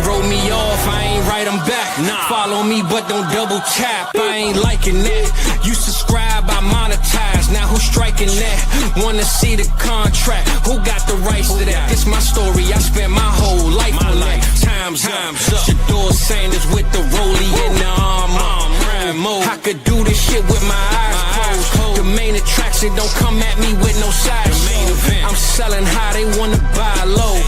wrote me off, I ain't write them back. Nah. Follow me, but don't double tap. I ain't liking that. You subscribe, I monetize. Now who's striking that? Wanna see the contract? Who got the rights to that? This my story. I spent my whole life on that. Time's up. Shador Sanders with the rollie in the armor. I could do this shit with my eyes closed. The main attraction don't come at me with no side show. I'm selling high, they wanna buy low.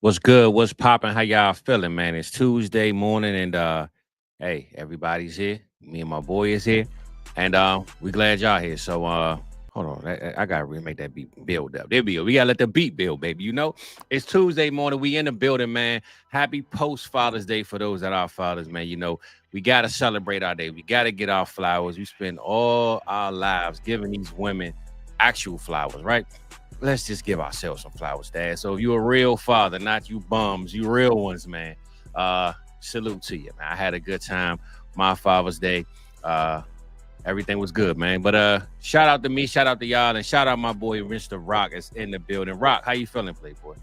What's good? What's popping? How y'all feeling, man? It's Tuesday morning, and hey, everybody's here. Me and my boy is here, and we glad y'all here. So hold on, I gotta remake that beat build up. There we go. We gotta let the beat build, baby. You know, it's Tuesday morning. We in the building, man. Happy post Father's Day for those that are fathers, man. You know, we gotta celebrate our day. We gotta get our flowers. We spend all our lives giving these women actual flowers, right? Let's just give ourselves some flowers, Dad. So if you're a real father, not you bums, you real ones, man, salute to you, man. I had a good time. My Father's Day. Everything was good, man. But shout out to me, shout out to y'all, and shout out my boy, Mr. Rock, is in the building. Rock, how you feeling, Playboy?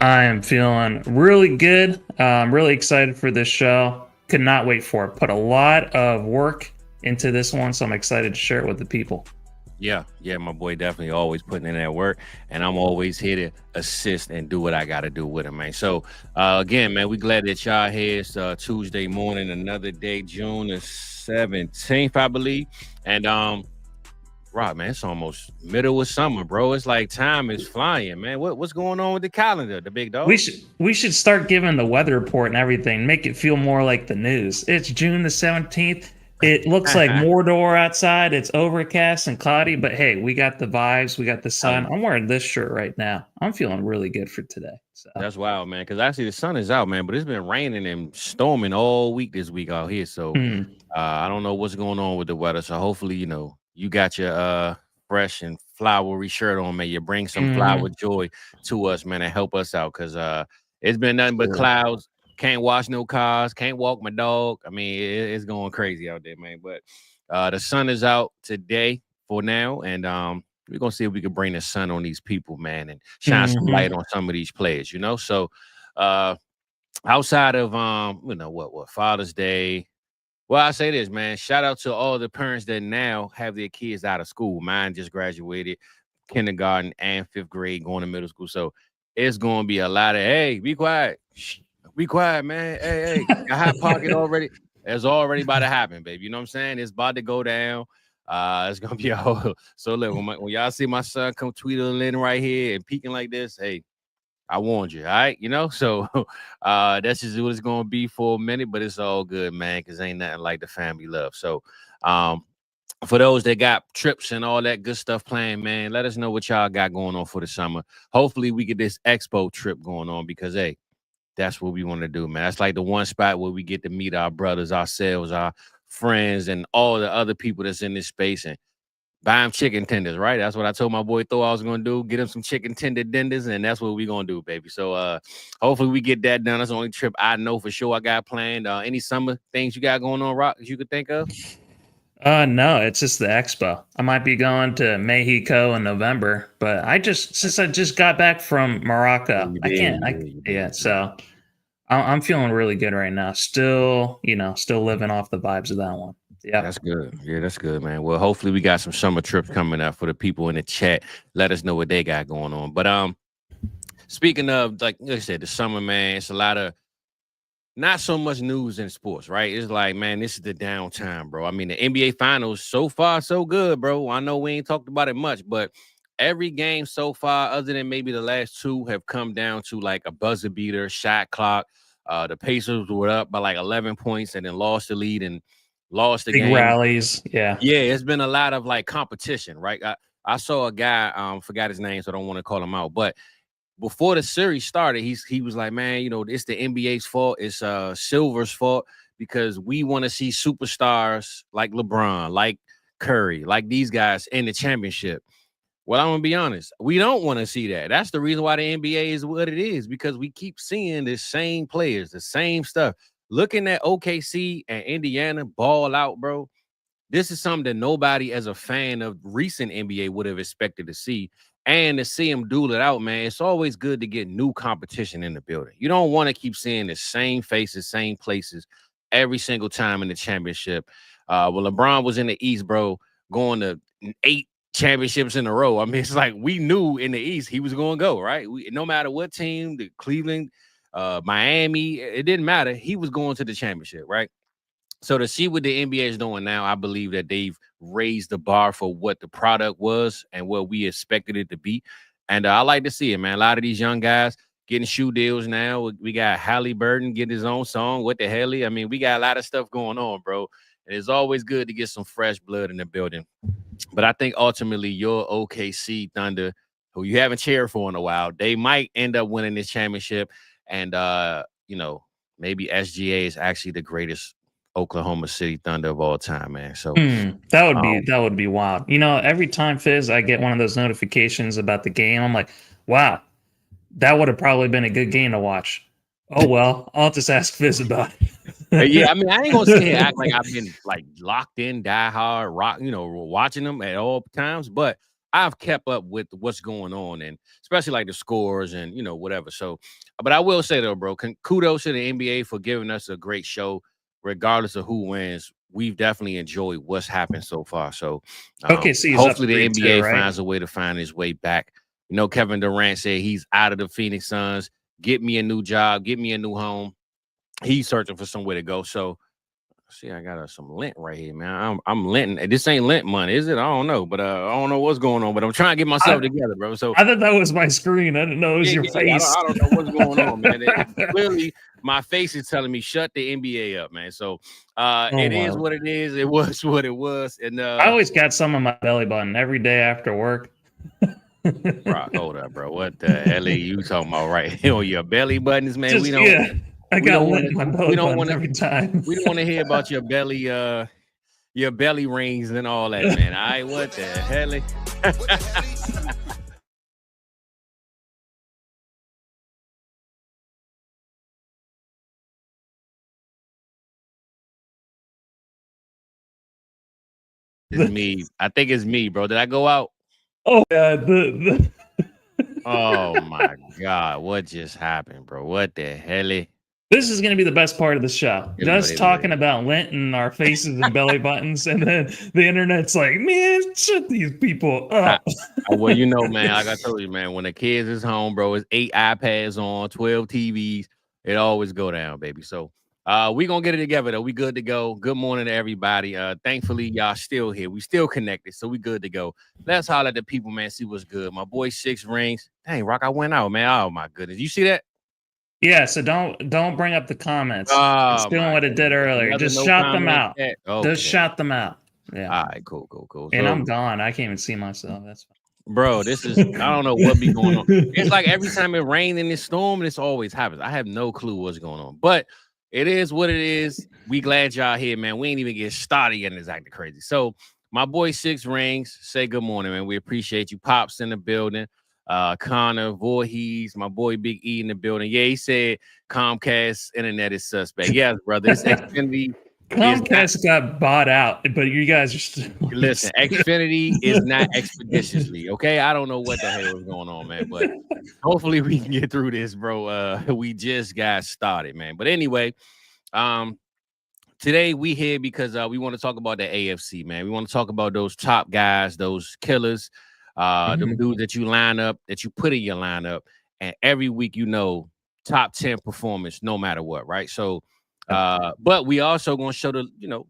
I am feeling really good. I'm really excited for this show. Could not wait for it. Put a lot of work into this one, so I'm excited to share it with the people. Yeah, my boy definitely always putting in that work, and I'm always here to assist and do what I got to do with him, man. So, again, man, we glad that y'all here. It's Tuesday morning, another day, June the 17th, I believe. And, Rob, man, it's almost middle of summer, bro. It's like time is flying, man. What's going on with the calendar, the big dog? We should start giving the weather report and everything, make it feel more like the news. It's June the 17th. It looks like Mordor outside. It's overcast and cloudy, but hey, we got the vibes. We got the sun. I'm wearing this shirt right now. I'm feeling really good for today. So. That's wild, man, because actually the sun is out, man, but it's been raining and storming all week this week out here. So I don't know what's going on with the weather. So hopefully, you know, you got your fresh and flowery shirt on, man. You bring some flower joy to us, man, and help us out, because it's been nothing but clouds. Can't wash no cars, can't walk my dog. I mean, it's going crazy out there, man. But the sun is out today for now, and we're going to see if we can bring the sun on these people, man, and shine some light on some of these players, you know? So outside of, you know, what Father's Day, well, I say this, man, shout out to all the parents that now have their kids out of school. Mine just graduated kindergarten and 5th grade, going to middle school. So it's going to be a lot of, hey, be quiet. Shh. Be quiet, man. Hey, a hot pocket already. It's already about to happen, baby. You know what I'm saying? It's about to go down. It's gonna be a whole. So look, when y'all see my son come tweeting in right here and peeking like this, hey, I warned you, all right? You know, so that's just what it's gonna be for a minute, but it's all good, man, because ain't nothing like the family love. So for those that got trips and all that good stuff planned, man, let us know what y'all got going on for the summer. Hopefully we get this expo trip going on, because hey, that's what we want to do, man. That's like the one spot where we get to meet our brothers, ourselves, our friends, and all the other people that's in this space, and buy them chicken tenders, right? That's what I told my boy Thor I was going to do. Get him some chicken tender dinners, and that's what we're going to do, baby. So hopefully we get that done. That's the only trip I know for sure I got planned. Any summer things you got going on, Rock, that you could think of? No, it's just the expo. I might be going to Mexico in November, but since I just got back from Morocco, so I'm feeling really good right now. Still living off the vibes of that one. Yeah, that's good. Yeah, that's good, man. Well, hopefully we got some summer trips coming up for the people in the chat. Let us know what they got going on. But speaking of, like I said, the summer, man, it's a lot of not so much news in sports, right? It's like, man, this is the downtime, bro. I mean, the NBA Finals, so far, so good, bro. I know we ain't talked about it much, but every game so far, other than maybe the last two, have come down to like a buzzer beater, shot clock. The Pacers were up by like 11 points and then lost the lead and lost the big game. Rallies, yeah. Yeah, it's been a lot of like competition, right? I saw a guy, forgot his name, so I don't want to call him out, but before the series started, he was like, man, you know, it's the NBA's fault. It's Silver's fault, because we want to see superstars like LeBron, like Curry, like these guys in the championship. Well, I'm gonna be honest. We don't want to see that. That's the reason why the NBA is what it is, because we keep seeing the same players, the same stuff. Looking at OKC and Indiana ball out, bro. This is something that nobody, as a fan of recent NBA, would have expected to see. And to see them duel it out, man, it's always good to get new competition in the building. You don't want to keep seeing the same faces, same places every single time in the championship. Well, LeBron was in the East, bro, going to 8 championships in a row. I mean, it's like we knew in the East he was going to go, right? No matter what team, the Cleveland, Miami, it didn't matter. He was going to the championship, right? So to see what the NBA is doing now, I believe that they've raised the bar for what the product was and what we expected it to be. And I like to see it, man. A lot of these young guys getting shoe deals now. We got Halliburton getting his own song. What the hell? I mean, we got a lot of stuff going on, bro. And it's always good to get some fresh blood in the building. But I think ultimately your OKC Thunder, who you haven't cheered for in a while, they might end up winning this championship. And, maybe SGA is actually the greatest Oklahoma City Thunder of all time, man. So that would be wild. You know, every time, Fizz, I get one of those notifications about the game, I'm like, wow, that would have probably been a good game to watch. Oh well, I'll just ask Fizz about it. Yeah, I mean, I ain't gonna sit here act like I've been like locked in, die hard, watching them at all times, but I've kept up with what's going on, and especially like the scores and whatever. So, but I will say though, bro, kudos to the NBA for giving us a great show. Regardless of who wins, we've definitely enjoyed what's happened so far. So hopefully the NBA finds a way to find his way back. Kevin Durant said he's out of the Phoenix Suns. Get me a new job. Get me a new home. He's searching for somewhere to go. So, see, I got some lint right here, man. I'm linting. This ain't lint money, is it? I don't know, but I don't know what's going on. But I'm trying to get myself together, bro. So I thought that was my screen. I didn't know it was your face. I don't know what's going on, man. Clearly, my face is telling me shut the NBA up, man. So it is what it is. It was what it was. And I always got some on my belly button every day after work. Bro, hold up, bro. What the hell are you talking about right here on your belly buttons, man? I got lint in my belly button every time. We don't want to hear about your belly rings and all that, man. All right, what the hell? It's me. I think it's me, bro. Did I go out? Oh, yeah. Oh, my God. What just happened, bro? What the hell? This is going to be the best part of the show. Just talking about lint in our faces and belly buttons. And then the internet's like, man, shut these people up. Well, man, like I told you, man, when the kids is home, bro, it's 8 iPads on, 12 TVs. It always go down, baby. So we going to get it together, though. We good to go. Good morning to everybody. Thankfully, y'all still here. We still connected, so we good to go. Let's holler at the people, man, see what's good. My boy, 6 Rings. Dang, Rock, I went out, man. Oh, my goodness. You see that? Yeah, so don't bring up the comments. It's doing what it did earlier. Just shout them out. Okay. Just shout them out. Yeah. All right, cool. And I'm gone. I can't even see myself. That's fine. Bro, this is, I don't know what be going on. It's like every time it rains in this storm, this always happens. I have no clue what's going on. But it is what it is. We glad y'all here, man. We ain't even get started yet and it's acting crazy. So my boy 6 Rings, say good morning, man. We appreciate you. Pops in the building. Connor, Voorhees, my boy Big E in the building. Yeah, he said Comcast internet is suspect. Yes, brother. It's Xfinity. Comcast got bought out, but you guys are still. Listen, Xfinity is not expeditiously. Okay, I don't know what the hell is going on, man, but hopefully we can get through this, bro. We just got started, man. But anyway, today we here because we want to talk about the AFC, man. We want to talk about those top guys, those killers. The dudes that you line up, that you put in your lineup, and every week top 10 performance, no matter what, right? So, but we also gonna show the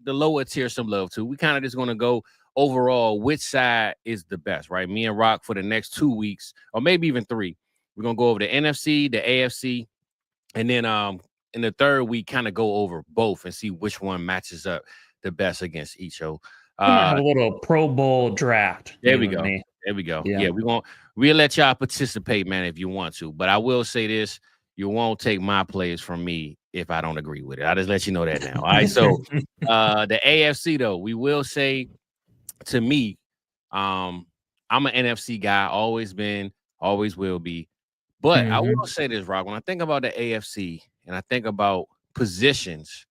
lower tier some love too. We kind of just gonna go overall which side is the best, right? Me and Rock for the next 2 weeks, or maybe even 3. We're gonna go over the NFC, the AFC, and then in the third week, kind of go over both and see which one matches up the best against each. So, have a little Pro Bowl draft. There we go. There we go. Yeah, we'll let y'all participate, man, if you want to. But I will say this: you won't take my players from me if I don't agree with it. I'll just let you know that now. All right. So the AFC, though, we will say, to me, I'm an NFC guy, always been, always will be. But I will say this, Rock. When I think about the AFC and I think about positions,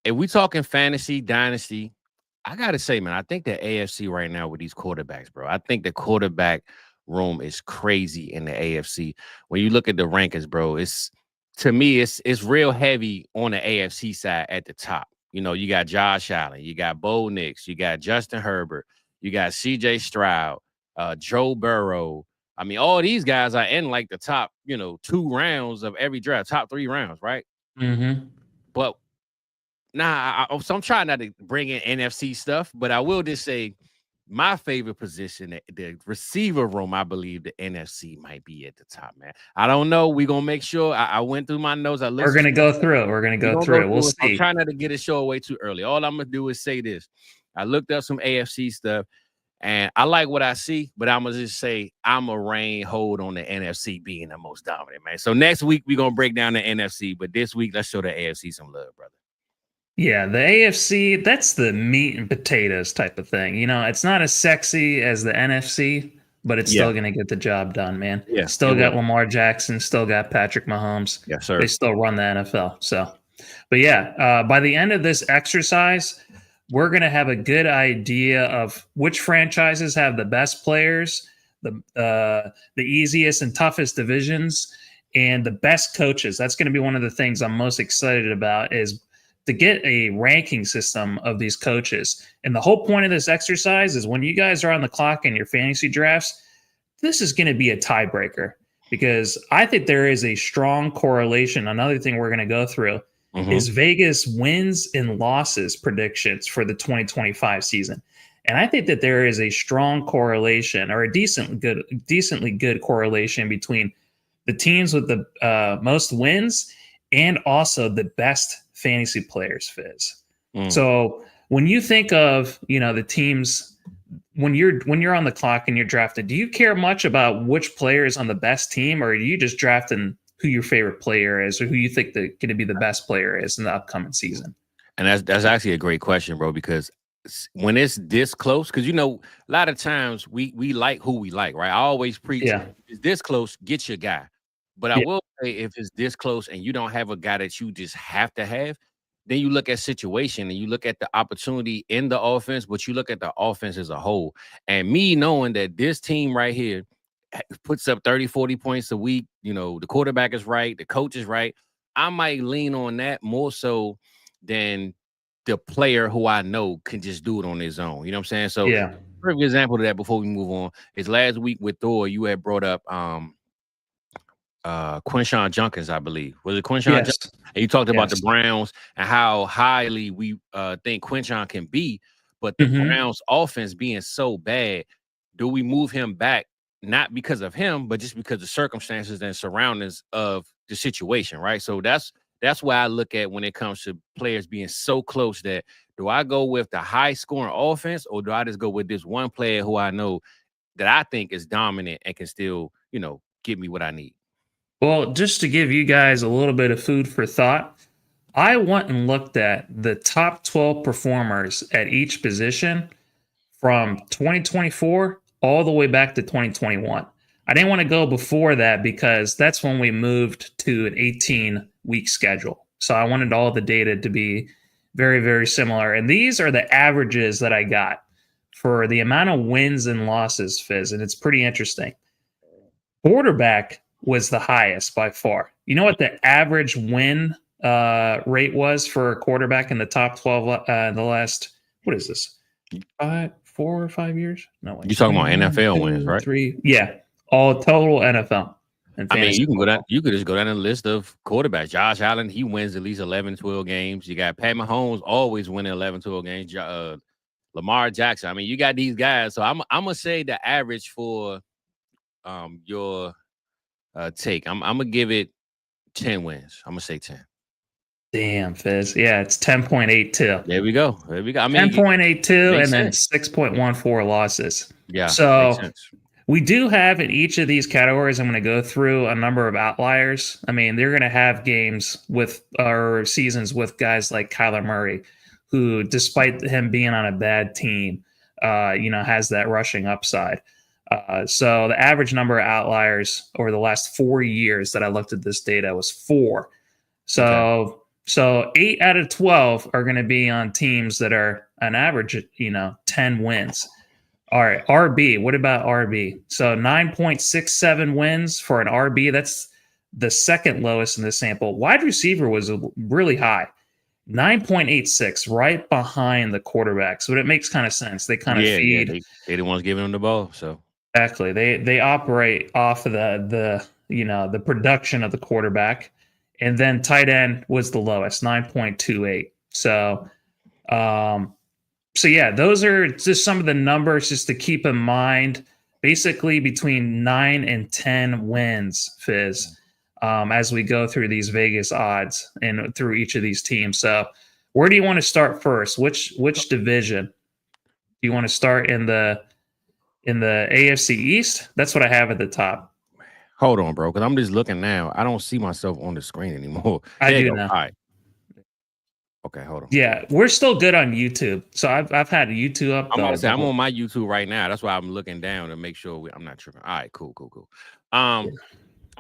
if we talking fantasy, dynasty, I gotta say, man, I think the AFC right now with these quarterbacks, bro. I think the quarterback room is crazy in the AFC. When you look at the rankings, bro, it's to me, it's real heavy on the AFC side at the top. You know, you got Josh Allen, you got Bo Nix, you got Justin Herbert, you got CJ Stroud, Joe Burrow. I mean, all these guys are in like the top, 2 rounds of every draft, top 3 rounds, right? But so I'm trying not to bring in NFC stuff, but I will just say my favorite position, the receiver room, I believe the NFC might be at the top, man. I don't know. We're going to make sure. I went through my notes. We're going to go through it. We're going to go through it. We'll see. I'm trying not to get a show away too early. All I'm going to do is say this. I looked up some AFC stuff, and I like what I see, but I'm going to just say I'm a hold on the NFC being the most dominant, man. So next week, we're going to break down the NFC, but this week, let's show the AFC some love, brother. Yeah, the AFC, that's the meat and potatoes type of thing. It's not as sexy as the NFC, but it's still going to get the job done, man. Yeah, still got Lamar Jackson, still got Patrick Mahomes. Yes, sir. They still run the NFL. So, but yeah, by the end of this exercise, we're going to have a good idea of which franchises have the best players, the easiest and toughest divisions, and the best coaches. That's going to be one of the things I'm most excited about is to get a ranking system of these coaches. And the whole point of this exercise is when you guys are on the clock in your fantasy drafts, this is going to be a tiebreaker because I think there is a strong correlation. Another thing we're going to go through is Vegas wins and losses predictions for the 2025 season. And I think that there is a strong correlation or a decently good correlation between the teams with the most wins and also the best fantasy players, Fizz. So when you think of, the teams, when you're on the clock and you're drafted, do you care much about which player is on the best team, or are you just drafting who your favorite player is or who you think going to be the best player is in the upcoming season? And that's actually a great question, bro, because when it's this close, because a lot of times we like who we like, right? I always preach, it's this close, get your guy. But I will say, if it's this close and you don't have a guy that you just have to have, then you look at situation and you look at the opportunity in the offense, but you look at the offense as a whole. And me knowing that this team right here puts up 30, 40 points a week, the quarterback is right, the coach is right, I might lean on that more so than the player who I know can just do it on his own. You know what I'm saying? So, perfect example of that before we move on is last week with Thor, you had brought up Quinshon Judkins, I believe. Was it Quinshon Judkins? And you talked about the Browns and how highly we think Quinshon can be, but the Browns offense being so bad, do we move him back not because of him, but just because of the circumstances and surroundings of the situation, right? So that's why I look at when it comes to players being so close that do I go with the high scoring offense or do I just go with this one player who I know that I think is dominant and can still, give me what I need? Well, just to give you guys a little bit of food for thought, I went and looked at the top 12 performers at each position from 2024 all the way back to 2021. I didn't want to go before that because that's when we moved to an 18-week schedule. So I wanted all the data to be very, very similar. And these are the averages that I got for the amount of wins and losses, Fizz, and it's pretty interesting. Quarterback was the highest by far. You know what the average win rate was for a quarterback in the top 12 the last, what is this, 4 or 5 years? No way. You're talking about NFL wins, right? 3. Yeah, all total NFL. I mean, you can go down. You could just go down the list of quarterbacks. Josh Allen, he wins at least 11, 12 games. You got Pat Mahomes always winning 11, 12 games. Lamar Jackson. I mean, you got these guys. So I'm gonna say the average for your take. I'm gonna give it 10 wins. I'm gonna say 10. Damn, Fizz. Yeah, it's 10.82. There we go. I mean, 10.82 and then 6.14 losses. Yeah. So we do have in each of these categories, I'm going to go through a number of outliers. I mean, they're going to have games with or seasons with guys like Kyler Murray, who, despite him being on a bad team, has that rushing upside. So the average number of outliers over the last 4 years that I looked at this data was 4. So 8 out of 12 are going to be on teams that are an average, 10 wins. All right, RB. What about RB? So 9.67 wins for an RB. That's the second lowest in this sample. Wide receiver was really high, 9.86, right behind the quarterbacks. But it makes kind of sense. They kind of feed. Yeah, they the ones giving them the ball. So exactly, they operate off of the production of the quarterback, and then tight end was the lowest, 9.28. So yeah, those are just some of the numbers just to keep in mind. Basically, between 9 and 10 wins, Fizz, as we go through these Vegas odds and through each of these teams. So, where do you want to start first? Which division? Do you want to start in the AFC East? That's what I have at the top. Hold on, bro, because I'm just looking now. I don't see myself on the screen anymore. I do now. All right. Okay, hold on. Yeah, we're still good on YouTube. So I've had YouTube up. I'm on my YouTube right now. That's why I'm looking down to make sure I'm not tripping. All right, cool. I'm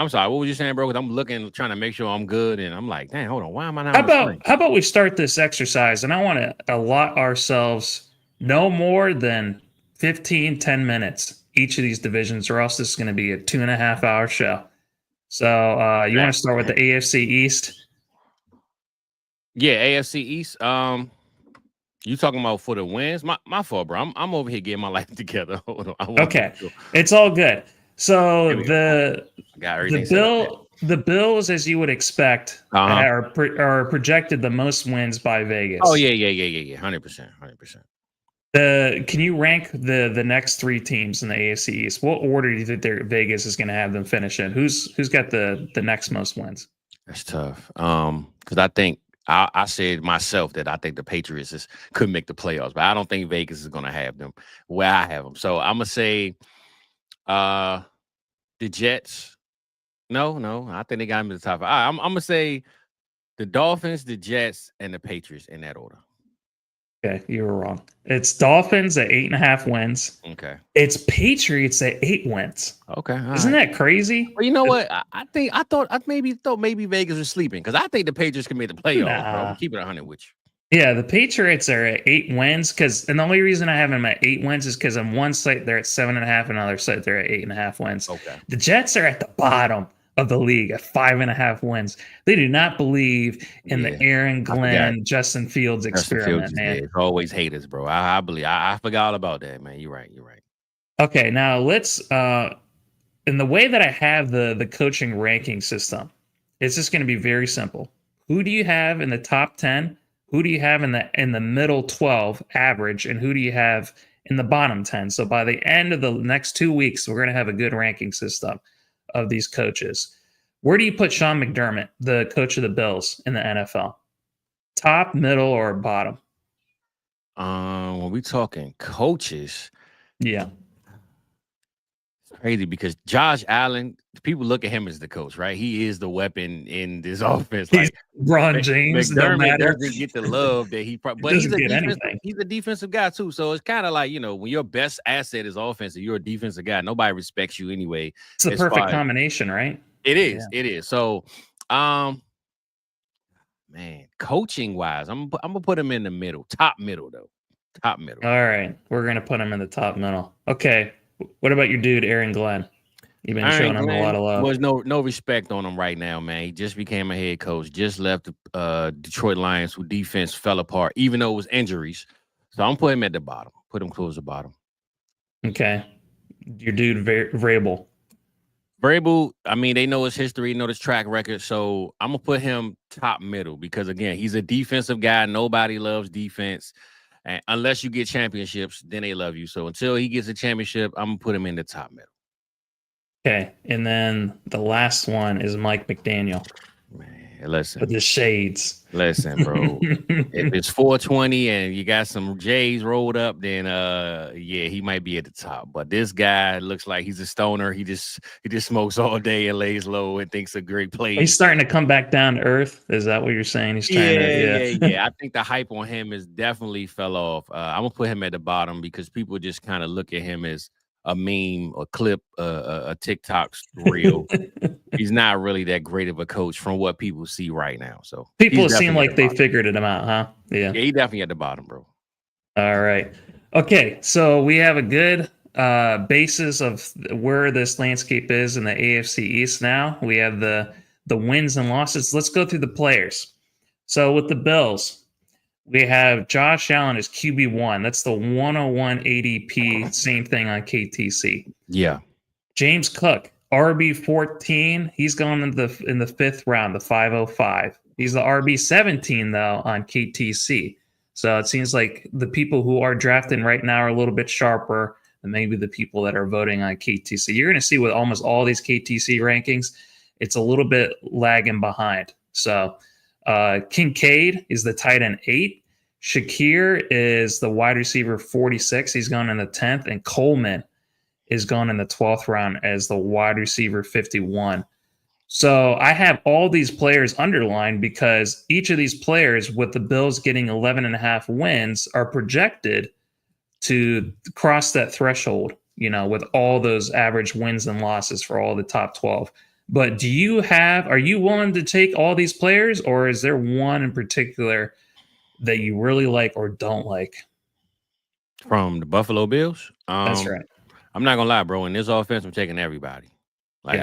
sorry. What was you saying, bro? Because I'm looking, trying to make sure I'm good, and I'm like, dang, hold on. Why am I not? How about we start this exercise? And I want to allot ourselves no more than 10 minutes each of these divisions, or else this is going to be a 2.5-hour show. So you want to start with the AFC East? Yeah, AFC East. You talking about for the wins? My fault, bro. I'm over here getting my life together. Hold on. Okay, it's all good. So the Bills, as you would expect, are projected the most wins by Vegas. Oh yeah, 100%. Can you rank the next 3 teams in the AFC East? What order do you think Vegas is going to have them finish in? Who's got the next most wins? That's tough. Because I think I said myself that I think the Patriots could make the playoffs, but I don't think Vegas is going to have them where I have them. So I'm gonna say, the Jets. No, I think they got them in the top 5. I'm gonna say the Dolphins, the Jets, and the Patriots in that order. Okay, you were wrong. It's Dolphins at 8.5 wins. Okay. It's Patriots at 8 wins. Okay. Isn't that crazy? Well, you know what? I thought maybe Vegas was sleeping, because I think the Patriots can make the playoffs, bro. Keep it 100 with you. Yeah, the Patriots are at 8 wins, and the only reason I have them at 8 wins is because on one site they're at 7.5, another site they're at 8.5 wins. Okay. The Jets are at the bottom of the league at 5.5 wins. They do not believe in the Aaron Glenn, Justin Fields experiment, man. It's always haters, bro. I believe. I forgot all about that, man. You're right. Okay, now let's in the way that I have the coaching ranking system, it's just going to be very simple. Who do you have in the top 10? Who do you have in the middle 12 average, and who do you have in the bottom 10? So by the end of the next 2 weeks, we're going to have a good ranking system of these coaches. Where do you put Sean McDermott, the coach of the Bills, in the NFL? Top, middle, or bottom? When we talking coaches, yeah, it's crazy because Josh Allen, people look at him as the coach, right? He is the weapon in this offense. He's like Ron James. McDermott doesn't get the love that but he's a defensive guy too. So it's kind of like, when your best asset is offensive, you're a defensive guy. Nobody respects you anyway. It's the perfect combination, right? It is. Yeah. It is. So, man, coaching wise, I'm gonna put him in the middle, top middle though, top middle. All right, we're gonna put him in the top middle. Okay, what about your dude Aaron Glenn? You've been showing him a lot of love. There's no respect on him right now, man. He just became a head coach. Just left the Detroit Lions, who defense fell apart, even though it was injuries. So I'm putting him at the bottom. Put him close to the bottom. Okay, your dude Vrabel. Vrabel, I mean, they know his history, know his track record, so I'm going to put him top middle because, again, he's a defensive guy. Nobody loves defense. And unless you get championships, then they love you. So until he gets a championship, I'm going to put him in the top middle. Okay, and then the last one is Mike McDaniel. Man, listen. With the shades. Listen, bro. If it's 420 and you got some J's rolled up, then yeah, he might be at the top. But this guy looks like he's a stoner. He just smokes all day and lays low and thinks a great play. He's starting to come back down to earth. Is that what you're saying? He's trying yeah. I think the hype on him is definitely fell off. I'm gonna put him at the bottom because people just kind of look at him as a meme, a clip, a TikTok reel. He's not really that great of a coach from what people see right now. So people seem like they figured it out, huh? Yeah, he definitely at the bottom, bro. All right. Okay, so we have a good basis of where this landscape is in the AFC East now. We have the wins and losses. Let's go through the players. So with the Bills, we have Josh Allen as QB1. That's the 101 ADP, same thing on KTC. Yeah. James Cook, RB14, he's going in the 5th round, the 505. He's the RB17 though on KTC. So it seems like the people who are drafting right now are a little bit sharper than maybe the people that are voting on KTC. You're going to see with almost all these KTC rankings, it's a little bit lagging behind. So Kincaid is the tight end 8. Shakir is the wide receiver 46. He's going in the 10th, and Coleman is going in the 12th round as the wide receiver 51. So I have all these players underlined because each of these players, with the Bills getting 11.5 wins, are projected to cross that threshold, with all those average wins and losses for all the top 12. But are you willing to take all these players, or is there one in particular that you really like or don't like? From the Buffalo Bills? That's right. I'm not gonna lie, bro. In this offense, I'm taking everybody.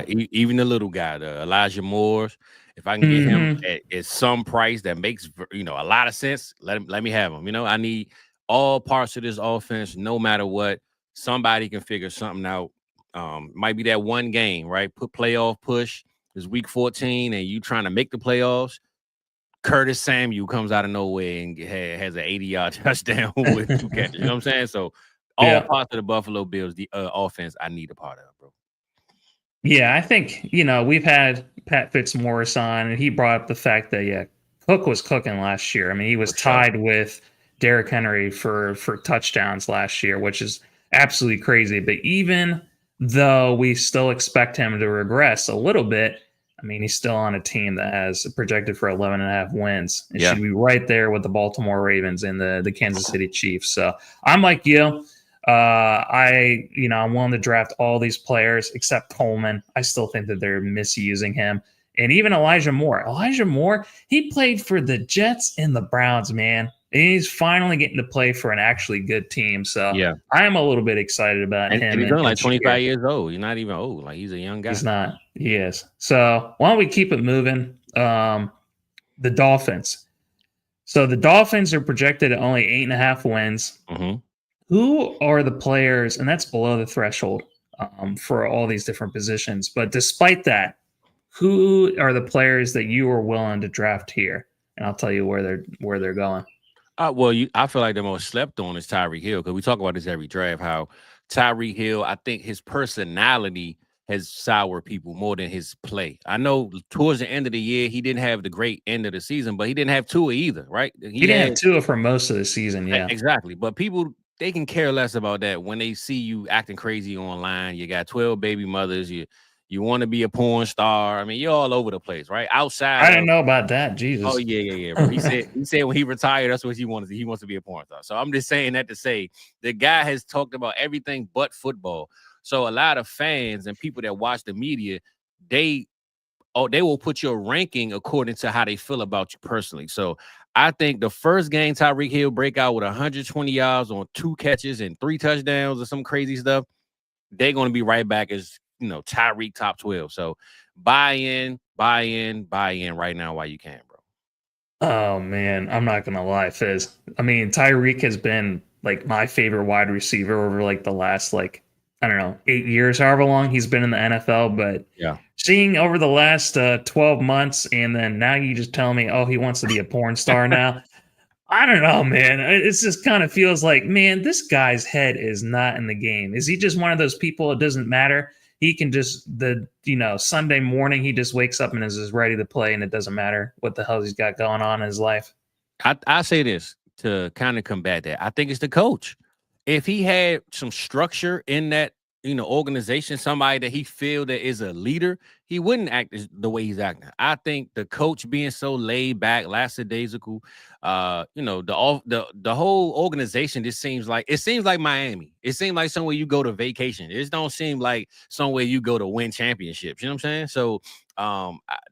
Even the little guy, the Elijah Moore. If I can get him at some price that makes a lot of sense, let me have him. I need all parts of this offense, no matter what. Somebody can figure something out. Might be that one game, right? Put playoff push. It's week 14, and you trying to make the playoffs. Curtis Samuel comes out of nowhere and has an 80-yard touchdown with 2 catches. You know what I'm saying? So all parts of the Buffalo Bills, the offense, I need a part of, bro. Yeah, I think, we've had Pat Fitzmaurice on, and he brought up the fact that, Cook was cooking last year. I mean, he was tied with Derrick Henry for touchdowns last year, which is absolutely crazy. But even though we still expect him to regress a little bit, I mean, he's still on a team that has projected for 11.5 wins. It should be right there with the Baltimore Ravens and the Kansas City Chiefs. So I'm like you. I'm willing to draft all these players except Coleman. I still think that they're misusing him. And even Elijah Moore. Elijah Moore, he played for the Jets and the Browns, man. And he's finally getting to play for an actually good team. So I am a little bit excited about him. And he's only like 25 years old. He's not even old. Like, he's a young guy. He's not. He is. So why don't we keep it moving? The Dolphins. So the Dolphins are projected at only 8.5 wins. Mm-hmm. Who are the players, and that's below the threshold for all these different positions. But despite that, who are the players that you are willing to draft here? And I'll tell you where they're going. I feel like the most slept on is Tyreek Hill, because we talk about this every draft, how Tyreek Hill, I think his personality has soured people more than his play. I know towards the end of the year, he didn't have the great end of the season, but he didn't have Tua either, right? He didn't have Tua for most of the season, yeah. Exactly. But people, they can care less about that when they see you acting crazy online. You got 12 baby mothers. You want to be a porn star. I mean, you're all over the place, right? Outside. I didn't know about that. Jesus. Oh, yeah. Bro. He said when he retired, that's what he wanted. He wants to be a porn star. So I'm just saying that to say the guy has talked about everything but football. So a lot of fans and people that watch the media, they will put your ranking according to how they feel about you personally. So I think the first game Tyreek Hill break out with 120 yards on 2 catches and 3 touchdowns or some crazy stuff, they're going to be right back as, Tyreek top 12. So buy in right now while you can, bro. Oh, man. I'm not going to lie, Fizz. I mean, Tyreek has been like my favorite wide receiver over like the last 8 years, however long he's been in the NFL. But seeing over the last 12 months, and then now you just tell me, he wants to be a porn star now. I don't know, man. It just kind of feels like, man, this guy's head is not in the game. Is he just one of those people? It doesn't matter. he can just Sunday morning he just wakes up and is just ready to play, and it doesn't matter what the hell he's got going on in his life. I say this to kind of combat that. I think it's the coach. If he had some structure in that, organization, somebody that he feel that is a leader, he wouldn't act the way he's acting. I think the coach being so laid back, lackadaisical, the whole organization just seems like Miami. It seems like somewhere you go to vacation. It don't seem like somewhere you go to win championships. You know what I'm saying? So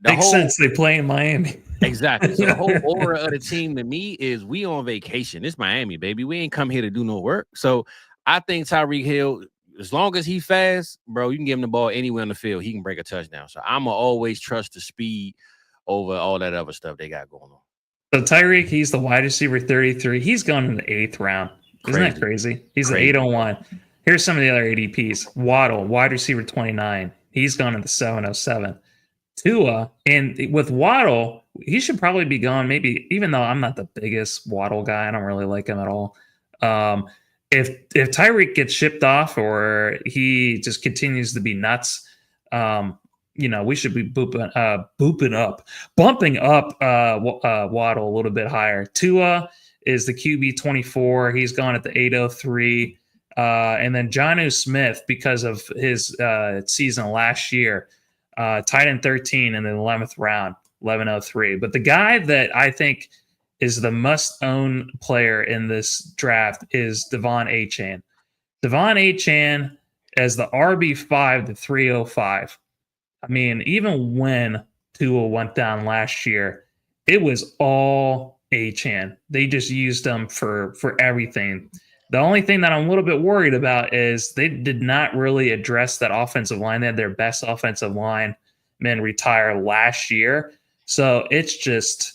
makes sense. They play in Miami. Exactly. So the whole aura of the team to me is we on vacation. It's Miami, baby. We ain't come here to do no work. So I think Tyreek Hill, as long as he fast, bro, you can give him the ball anywhere on the field. He can break a touchdown. So I'm going to always trust the speed over all that other stuff they got going on. So Tyreek, he's the wide receiver 33. He's going in the 8th round. Isn't that crazy? He's the 801. Here's some of the other ADPs. Waddle, wide receiver 29. He's gone in the 707. Tua, and with Waddle, he should probably be gone. Maybe, even though I'm not the biggest Waddle guy, I don't really like him at all. If Tyreek gets shipped off or he just continues to be nuts, we should be bumping up Waddle a little bit higher. Tua is the QB 24. He's gone at the 803. And then Jonnu Smith, because of his season last year, tight end 13 in the 11th round, 1103. But the guy that I think is the must-own player in this draft is Devon Achane. Devon Achane as the RB5 to 305. I mean, even when Tua went down last year, it was all Achane. They just used him for everything. The only thing that I'm a little bit worried about is they did not really address that offensive line. They had their best offensive lineman retire last year. So it's just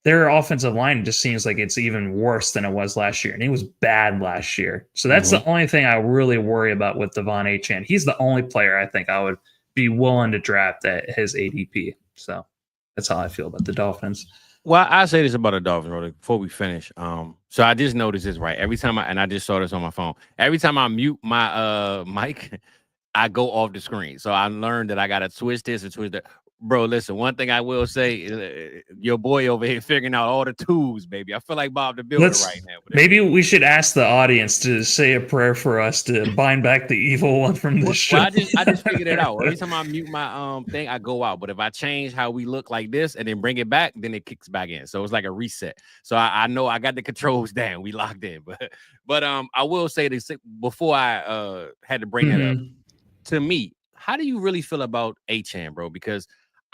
their offensive line just seems like it's even worse than it was last year. And it was bad last year. So that's the only thing I really worry about with Devon Achane. He's the only player I think I would be willing to draft at his ADP. So that's how I feel about the Dolphins. Well, I say this about the Dolphins before we finish. So I just noticed this, right? Every time I just saw this on my phone. Every time I mute my mic, I go off the screen. So I learned that I got to twist this and twist that. Bro, listen, one thing I will say, your boy over here figuring out all the tools, baby. I feel like Bob the Builder right now. Maybe we should ask the audience to say a prayer for us to bind back the evil one from this show. Well, I just figured it out. Every time I mute my thing, I go out. But if I change how we look like this and then bring it back, then it kicks back in. So it's like a reset. So I know I got the controls down. We locked in. But I will say this before I had to bring it up. To me, how do you really feel about Achane, bro? Because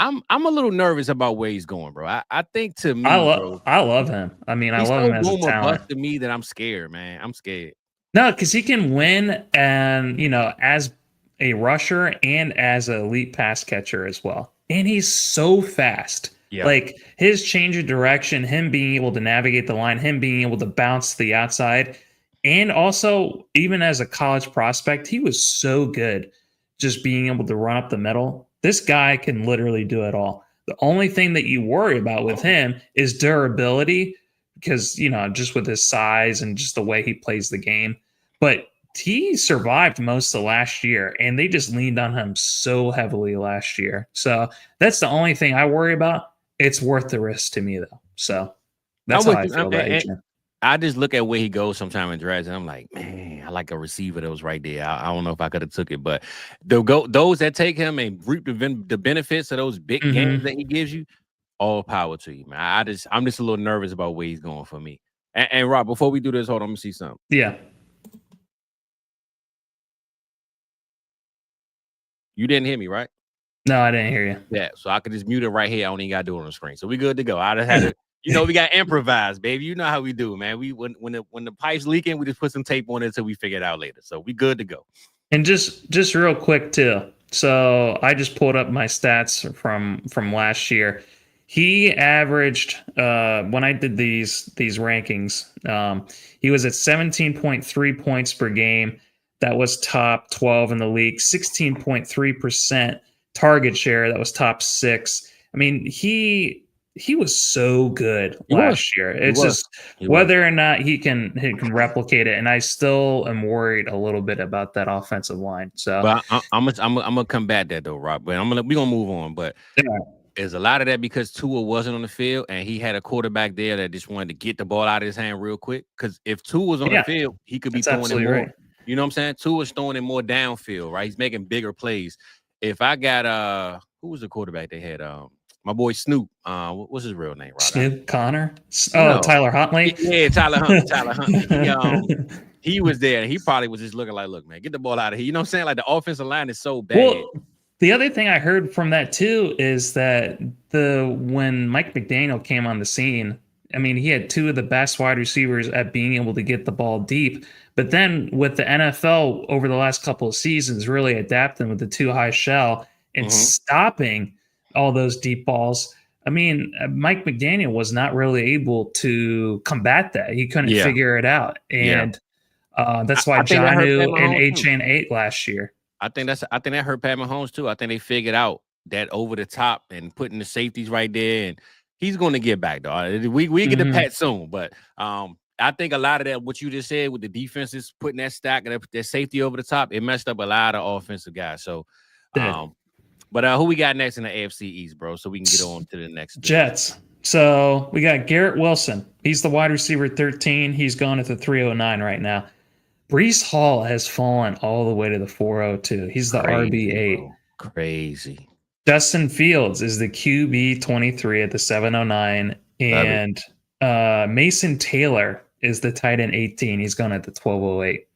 I'm a little nervous about where he's going, bro. I think to me, I love him. I mean, I love him as a talent. To me, that I'm scared, man. I'm scared. No, because he can win, and as a rusher and as an elite pass catcher as well. And he's so fast. Yeah. Like his change of direction, him being able to navigate the line, him being able to bounce to the outside, and also even as a college prospect, he was so good just being able to run up the middle. This guy can literally do it all. The only thing that you worry about with him is durability because, just with his size and just the way he plays the game. But he survived most of last year, and they just leaned on him so heavily last year. So that's the only thing I worry about. It's worth the risk to me, though. So that's how I feel about Adrian. I just look at where he goes sometime in drafts, and I'm like, man, I like a receiver that was right there. I don't know if I could have took it, but those that take him and reap the benefits of those big games that he gives you, all power to you, man. I'm just a little nervous about where he's going for me. And Rob, before we do this, hold on, let me see something. Yeah. You didn't hear me, right? No, I didn't hear you. Yeah, so I could just mute it right here. I don't even got to do it on the screen. So we good to go. I just had to. We got improvised, baby. You know how we do, man. We when the pipe's leaking, we just put some tape on it until we figure it out later. So we good to go. And just real quick too. So I just pulled up my stats from last year. He averaged when I did these rankings, he was at 17.3 points per game. That was top 12 in the league. 16.3% target share. That was top 6. I mean, he he was so good He was. last year. He It's was. just He was. whether or not he can replicate it, and I still am worried a little bit about that offensive line. So, But I'm gonna combat that though, Rob. But we gonna move on. But there's a lot of that because Tua wasn't on the field and he had a quarterback there that just wanted to get the ball out of his hand real quick. Because if Tua was on the field, he could be throwing it more. Right. You know what I'm saying? Tua's throwing it more downfield, right? He's making bigger plays. If I got who was the quarterback they had? My boy Snoop. What's his real name? Rob? Snoop Connor. Oh, no. Tyler Huntley. Yeah, Tyler Huntley. Tyler Huntley. He was there, and he probably was just looking like, "Look, man, get the ball out of here." You know what I'm saying? Like the offensive line is so bad. Well, the other thing I heard from that too is that when Mike McDaniel came on the scene, I mean, he had two of the best wide receivers at being able to get the ball deep. But then with the NFL over the last couple of seasons, really adapting with the too high shell and stopping all those deep balls. I mean, Mike McDaniel was not really able to combat that. He couldn't figure it out. And that's why Jonnu and HN ate last year. I think that hurt Pat Mahomes too. I think they figured out that over the top and putting the safeties right there, and he's going to get back, dog. We get to Pat soon, but I think a lot of that, what you just said with the defenses putting that stack and that safety over the top, it messed up a lot of offensive guys. So, but who we got next in the AFC East, bro? So we can get on to the next Jets. So we got Garrett Wilson. He's the wide receiver 13. He's going at the 309 right now. Breece Hall has fallen all the way to the 402. He's the RB8. Bro. Crazy. Justin Fields is the QB 23 at the 709. And Mason Taylor is the tight end 18. He's going at the 1208.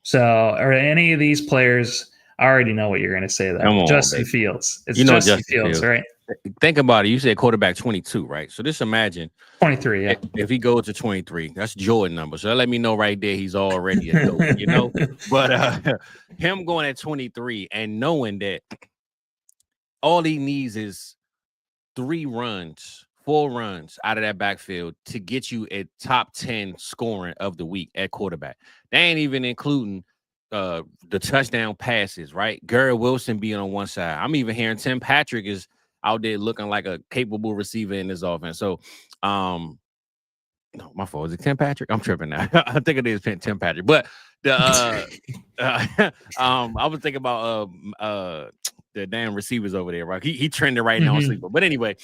So are any of these players, I already know what you're going to say there. Justin Fields. It's Justin Fields, right? Think about it. You said quarterback 22, right? So just imagine 23. Yeah. If he goes to 23, that's Jordan number. So let me know right there he's already a dope, you know. But him going at 23 and knowing that all he needs is 4 runs out of that backfield to get you a top 10 scoring of the week at quarterback. They ain't even including the touchdown passes, right? Garrett Wilson being on one side. I'm even hearing Tim Patrick is out there looking like a capable receiver in this offense. So, no, my fault. Is it Tim Patrick? I'm tripping now. I think it is Tim Patrick. But I was thinking about the damn receivers over there, right? He trending right now on sleeper. But anyway,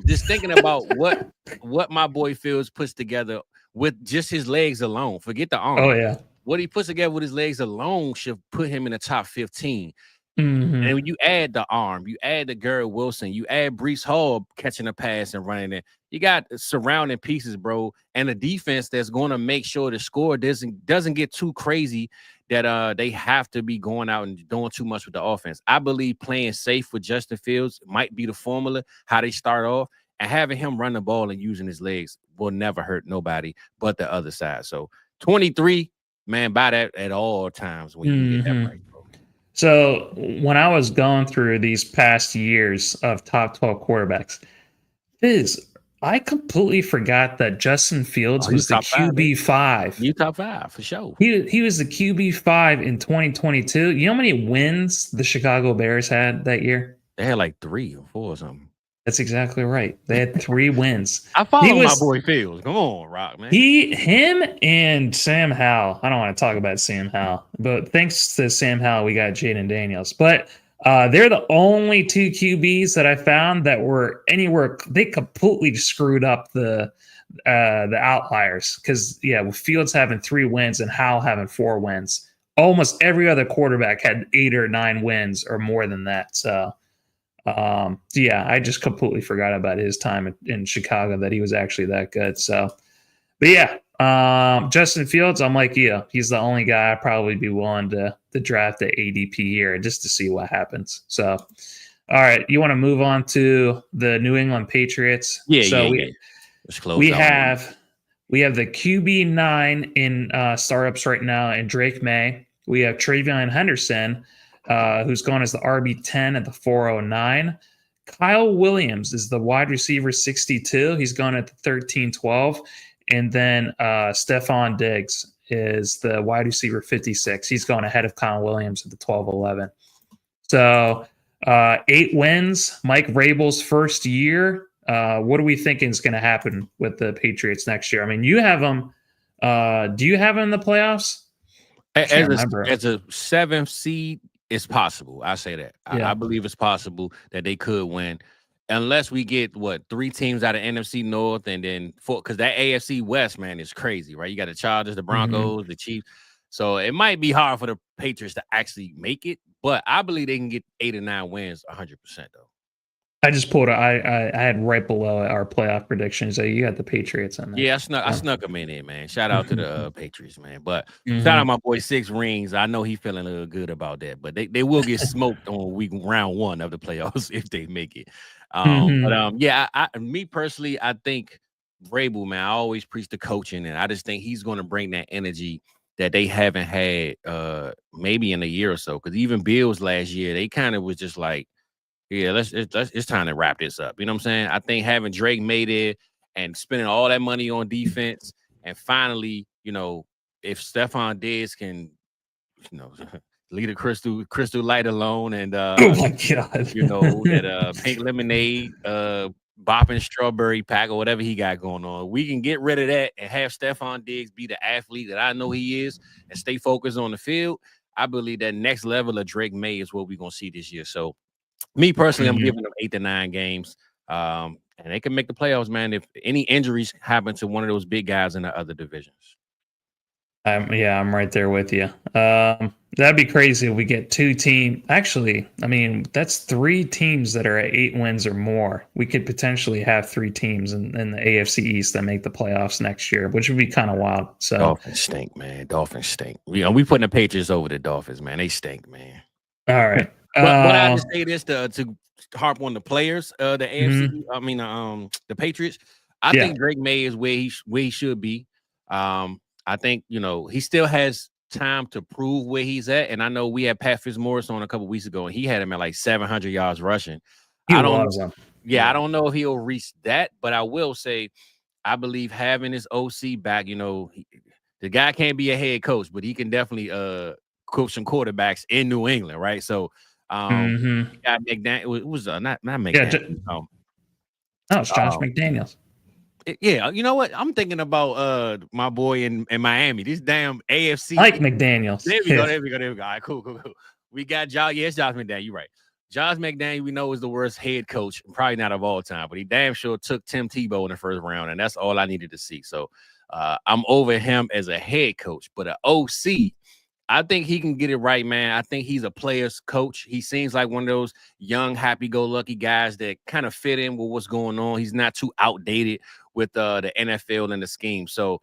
just thinking about what my boy Fields puts together with just his legs alone. Forget the arm. Oh yeah. What he puts together with his legs alone should put him in the top 15. And when you add the arm, you add the Garrett Wilson, you add Breece Hall catching a pass and running it. You got surrounding pieces, bro, and a defense that's going to make sure the score doesn't get too crazy that they have to be going out and doing too much with the offense. I believe playing safe with Justin Fields might be the formula, how they start off, and having him run the ball and using his legs will never hurt nobody but the other side. So 23, man, buy that at all times when you get that right, bro. So when I was going through these past years of top 12 quarterbacks, I completely forgot that Justin Fields was the QB5. You top 5 for sure. He was the QB5 in 2022. You know how many wins the Chicago Bears had that year? They had like 3 or 4 or something. That's exactly right. They had 3 wins. I follow my boy Fields. Come on, Rock, man. Him and Sam Howell. I don't want to talk about Sam Howell, but thanks to Sam Howell, we got Jaden Daniels. But they're the only 2 QBs that I found that were anywhere. They completely screwed up the outliers because with Fields having 3 wins and Howell having 4 wins, almost every other quarterback had 8 or 9 wins or more than that. So. I just completely forgot about his time in Chicago that he was actually that good. So, but Justin Fields, I'm like you. He's the only guy I'd probably be willing to draft at ADP here just to see what happens. So, all right, you want to move on to the New England Patriots? We have the QB9 in startups right now in Drake May. We have Travion Henderson. Who's going as the RB10 at the 409. Kyle Williams is the wide receiver 62. He's going at the 13-12. And then Stephon Diggs is the wide receiver 56. He's going ahead of Kyle Williams at the 12-11. So 8 wins. Mike Vrabel's first year. what are we thinking is going to happen with the Patriots next year? I mean, you have them. Do you have them in the playoffs? I can't remember. As a 7th seed, it's possible. I say that. Yeah. I believe it's possible that they could win, unless we get 3 teams out of NFC North, and then 4, because that AFC West, man, is crazy, right? You got the Chargers, the Broncos, the Chiefs. So it might be hard for the Patriots to actually make it, but I believe they can get 8 or 9 wins 100% though. I just pulled. I had right below our playoff predictions. So you got the Patriots in there. Yeah, I snuck them in there, man. Shout out to the Patriots, man. But shout out my boy 6 Rings. I know he feeling a little good about that, but they will get smoked on round 1 of the playoffs if they make it. But me personally, I think Vrabel, man, I always preach the coaching, and I just think he's going to bring that energy that they haven't had maybe in a year or so. Because even Bills last year, they kind of was just like, yeah, it's time to wrap this up. You know what I'm saying? I think having Drake May there and spending all that money on defense, and finally, if Stephon Diggs can, leave the crystal light alone, and oh my God, that pink lemonade, bopping strawberry pack, or whatever he got going on, we can get rid of that and have Stephon Diggs be the athlete that I know he is and stay focused on the field. I believe that next level of Drake May is what we're gonna see this year. So, me personally, I'm giving them 8 to 9 games, and they can make the playoffs, man, if any injuries happen to one of those big guys in the other divisions. I'm right there with you. That'd be crazy if we get 2 teams. Actually, I mean, that's 3 teams that are at 8 wins or more. We could potentially have 3 teams in the AFC East that make the playoffs next year, which would be kind of wild. So Dolphins stink, man. Dolphins stink. We putting the Patriots over the Dolphins, man. They stink, man. All right. But I just say this to harp on the players, the AFC. I mean, the Patriots. I think Drake May is where he should be. I think he still has time to prove where he's at. And I know we had Pat Fitzmaurice on a couple weeks ago, and he had him at like 700 yards rushing. I don't know if he'll reach that, but I will say I believe having his OC back. The guy can't be a head coach, but he can definitely coach some quarterbacks in New England, right? So. Got McDaniel. It was not McDaniel. It's Josh McDaniels. Yeah, you know what? I'm thinking about my boy in Miami. This damn AFC. Mike McDaniels. There we go. All right, cool. We got Josh. Yes, Josh McDaniel. You're right. Josh McDaniel, we know, is the worst head coach, probably not of all time, but he damn sure took Tim Tebow in the first round, and that's all I needed to see. So I'm over him as a head coach, but an OC. I think he can get it right, man. I think he's a player's coach. He seems like one of those young, happy-go-lucky guys that kind of fit in with what's going on. He's not too outdated with the NFL and the scheme. So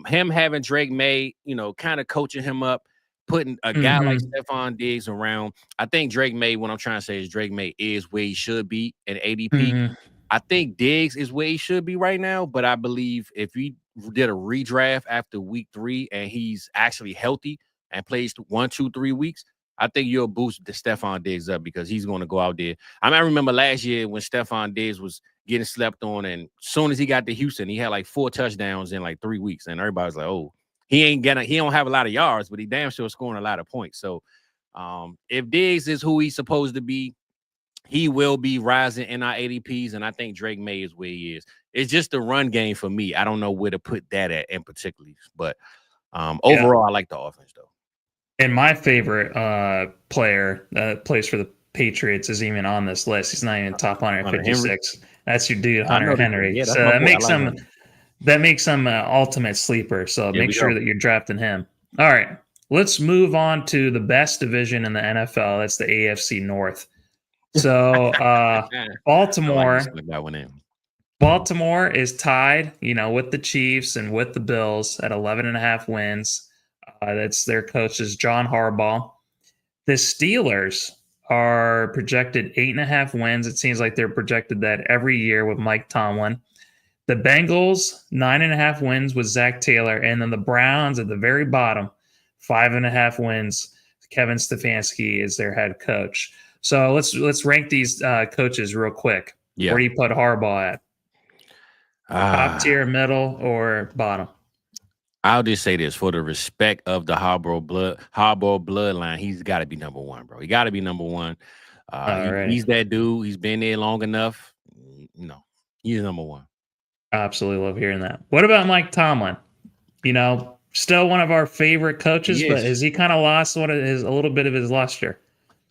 him having Drake May, kind of coaching him up, putting a guy like Stephon Diggs around. I think Drake May, what I'm trying to say is Drake May is where he should be in ADP. I think Diggs is where he should be right now, but I believe if we did a redraft after week 3 and he's actually healthy and plays 1, 2, 3 weeks, I think you'll boost the Stephon Diggs up because he's going to go out there. I remember last year when Stephon Diggs was getting slept on, and as soon as he got to Houston, he had like 4 touchdowns in like 3 weeks, and everybody was like, "Oh, he don't have a lot of yards, but he damn sure scoring a lot of points." So, if Diggs is who he's supposed to be, he will be rising in our ADPs, and I think Drake May is where he is. It's just the run game for me. I don't know where to put that at in particular, but overall, I like the offense though. And my favorite player that plays for the Patriots is even on this list. He's not even top 156. That's your dude, Hunter Henry. Yeah, so that makes him an ultimate sleeper. So make sure that you're drafting him. All right, let's move on to the best division in the NFL. That's the AFC North. So Baltimore is tied, with the Chiefs and with the Bills at 11.5 wins. That's their coach is John Harbaugh. The Steelers are projected 8.5 wins. It seems like they're projected that every year with Mike Tomlin. The Bengals, 9.5 wins with Zach Taylor. And then the Browns at the very bottom, 5.5 wins. Kevin Stefanski is their head coach. So let's rank these coaches real quick. Yeah. Where do you put Harbaugh at? Top tier, middle, or bottom? I'll just say this for the respect of the Harbaugh bloodline, he's got to be number 1, bro. He got to be number 1. He's that dude. He's been there long enough. He's number one. I absolutely love hearing that. What about Mike Tomlin? Still one of our favorite coaches, but has he kind of lost a little bit of his luster?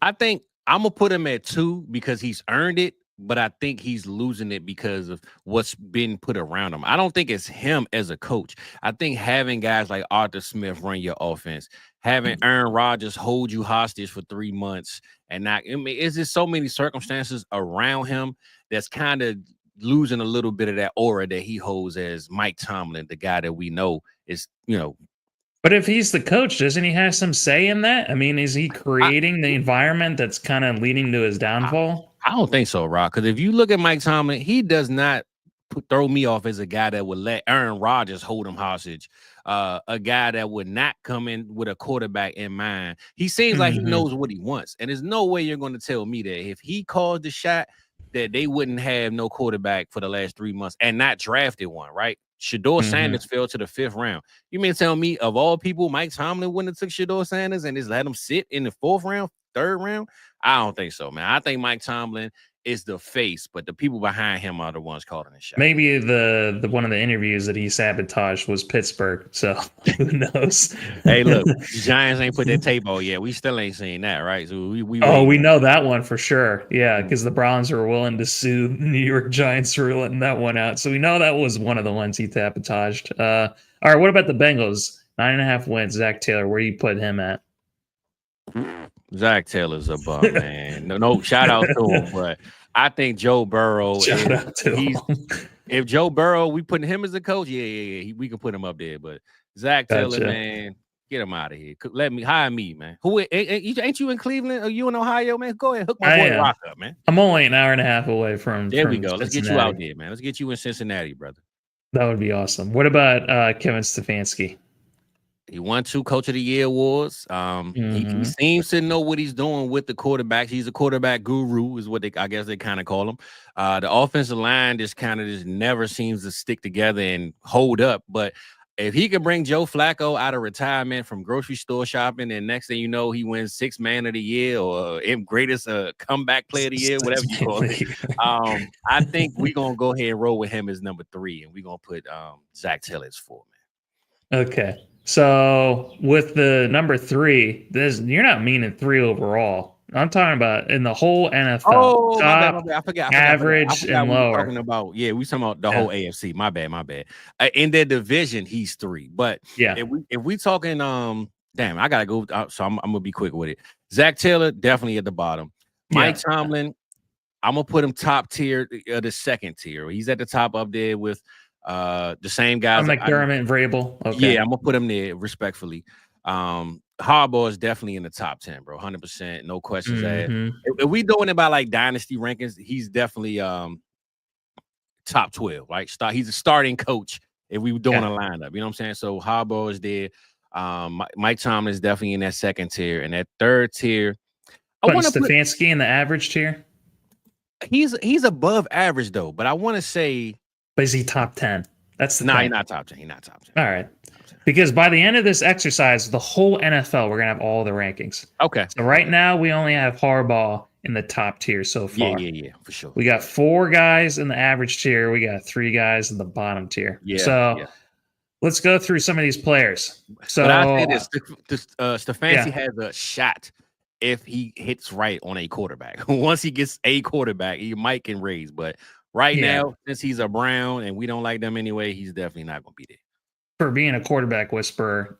I think I'm gonna put him at 2 because he's earned it, but I think he's losing it because of what's been put around him. I don't think it's him as a coach. I think having guys like Arthur Smith run your offense, having Aaron Rodgers hold you hostage for 3 months, and not, I mean, it's just so many circumstances around him that's kind of losing a little bit of that aura that he holds as Mike Tomlin, the guy that we know is, But if he's the coach, doesn't he have some say in that? I mean, is he creating the environment that's kind of leading to his downfall? I don't think so, Rock. Because if you look at Mike Tomlin, he does not throw me off as a guy that would let Aaron Rodgers hold him hostage. A guy that would not come in with a quarterback in mind. He seems like he knows what he wants. And there's no way you're going to tell me that if he called the shot, that they wouldn't have no quarterback for the last 3 months and not drafted one, right? Shador Sanders fell to the 5th round. You mean tell me, of all people, Mike Tomlin wouldn't have took Shador Sanders and just let him sit in the 4th round, 3rd round? I don't think so, man. I think Mike Tomlin is the face, but the people behind him are the ones calling the shot. Maybe the one of the interviews that he sabotaged was Pittsburgh, so who knows? Hey, look, the Giants ain't put their tape on yet. We still ain't seen that, right? So we know that one for sure. Yeah, because the Browns were willing to sue the New York Giants for letting that one out. So we know that was one of the ones he sabotaged. All right, what about the Bengals? 9.5 wins. Zach Taylor, where do you put him at? Zach Taylor's a bum, man. No, shout out to him, but I think Joe Burrow. If Joe Burrow, we putting him as a coach, we can put him up there. But Zach Taylor, man, get him out of here. Hire me, man. Who ain't you in Cleveland? Are you in Ohio, man? Go ahead, hook my boy Rock up, man. I'm only an hour and a half away from. There we go. Let's get you out there, man. Let's get you in Cincinnati, brother. That would be awesome. What about Kevin Stefanski? He won 2 Coach of the Year awards. He seems to know what he's doing with the quarterbacks. He's a quarterback guru, is what I guess they kind of call him. The offensive line just never seems to stick together and hold up. But if he could bring Joe Flacco out of retirement from grocery store shopping, and next thing you know, he wins 6th Man of the Year or greatest comeback player of the year, whatever you call it. I think we're gonna go ahead and roll with him as number 3, and we're gonna put Zach Taylor as 4, man. Okay. So with the number 3, you're not meaning 3 overall. I'm talking about in the whole NFL. Oh, top, my bad. I forgot. Average and lower. We talking about the whole AFC. My bad. In their division, he's 3. But if we talking, damn, I gotta go. So I'm gonna be quick with it. Zach Taylor definitely at the bottom. Mike Tomlin, I'm gonna put him top tier, the 2nd tier. He's at the top up there with the same guys. McDermott and Vrabel. Okay. Yeah, I'm gonna put him there respectfully. Harbaugh is definitely in the top 10, bro. 100%, no questions asked. If we doing it by like dynasty rankings, he's definitely top 12. Like he's a starting coach if we were doing a lineup. You know what I'm saying? So Harbaugh is there. Mike Tomlin is definitely in that 2nd tier, and that 3rd tier. I want Stefanski in the average tier. He's above average though, but I want to say. But is he top 10? That's the thing. He's not top 10. He's not top 10. All right. Because by the end of this exercise, the whole NFL, we're going to have all the rankings. Okay. So right now, we only have Harbaugh in the top tier so far. Yeah, for sure. We got 4 guys in the average tier. We got 3 guys in the bottom tier. Let's go through some of these players. So but I say this, Stefanski has a shot if he hits right on a quarterback. Once he gets a quarterback, he might can raise. But right now, since he's a Brown and we don't like them anyway, he's definitely not going to be there. For being a quarterback whisperer,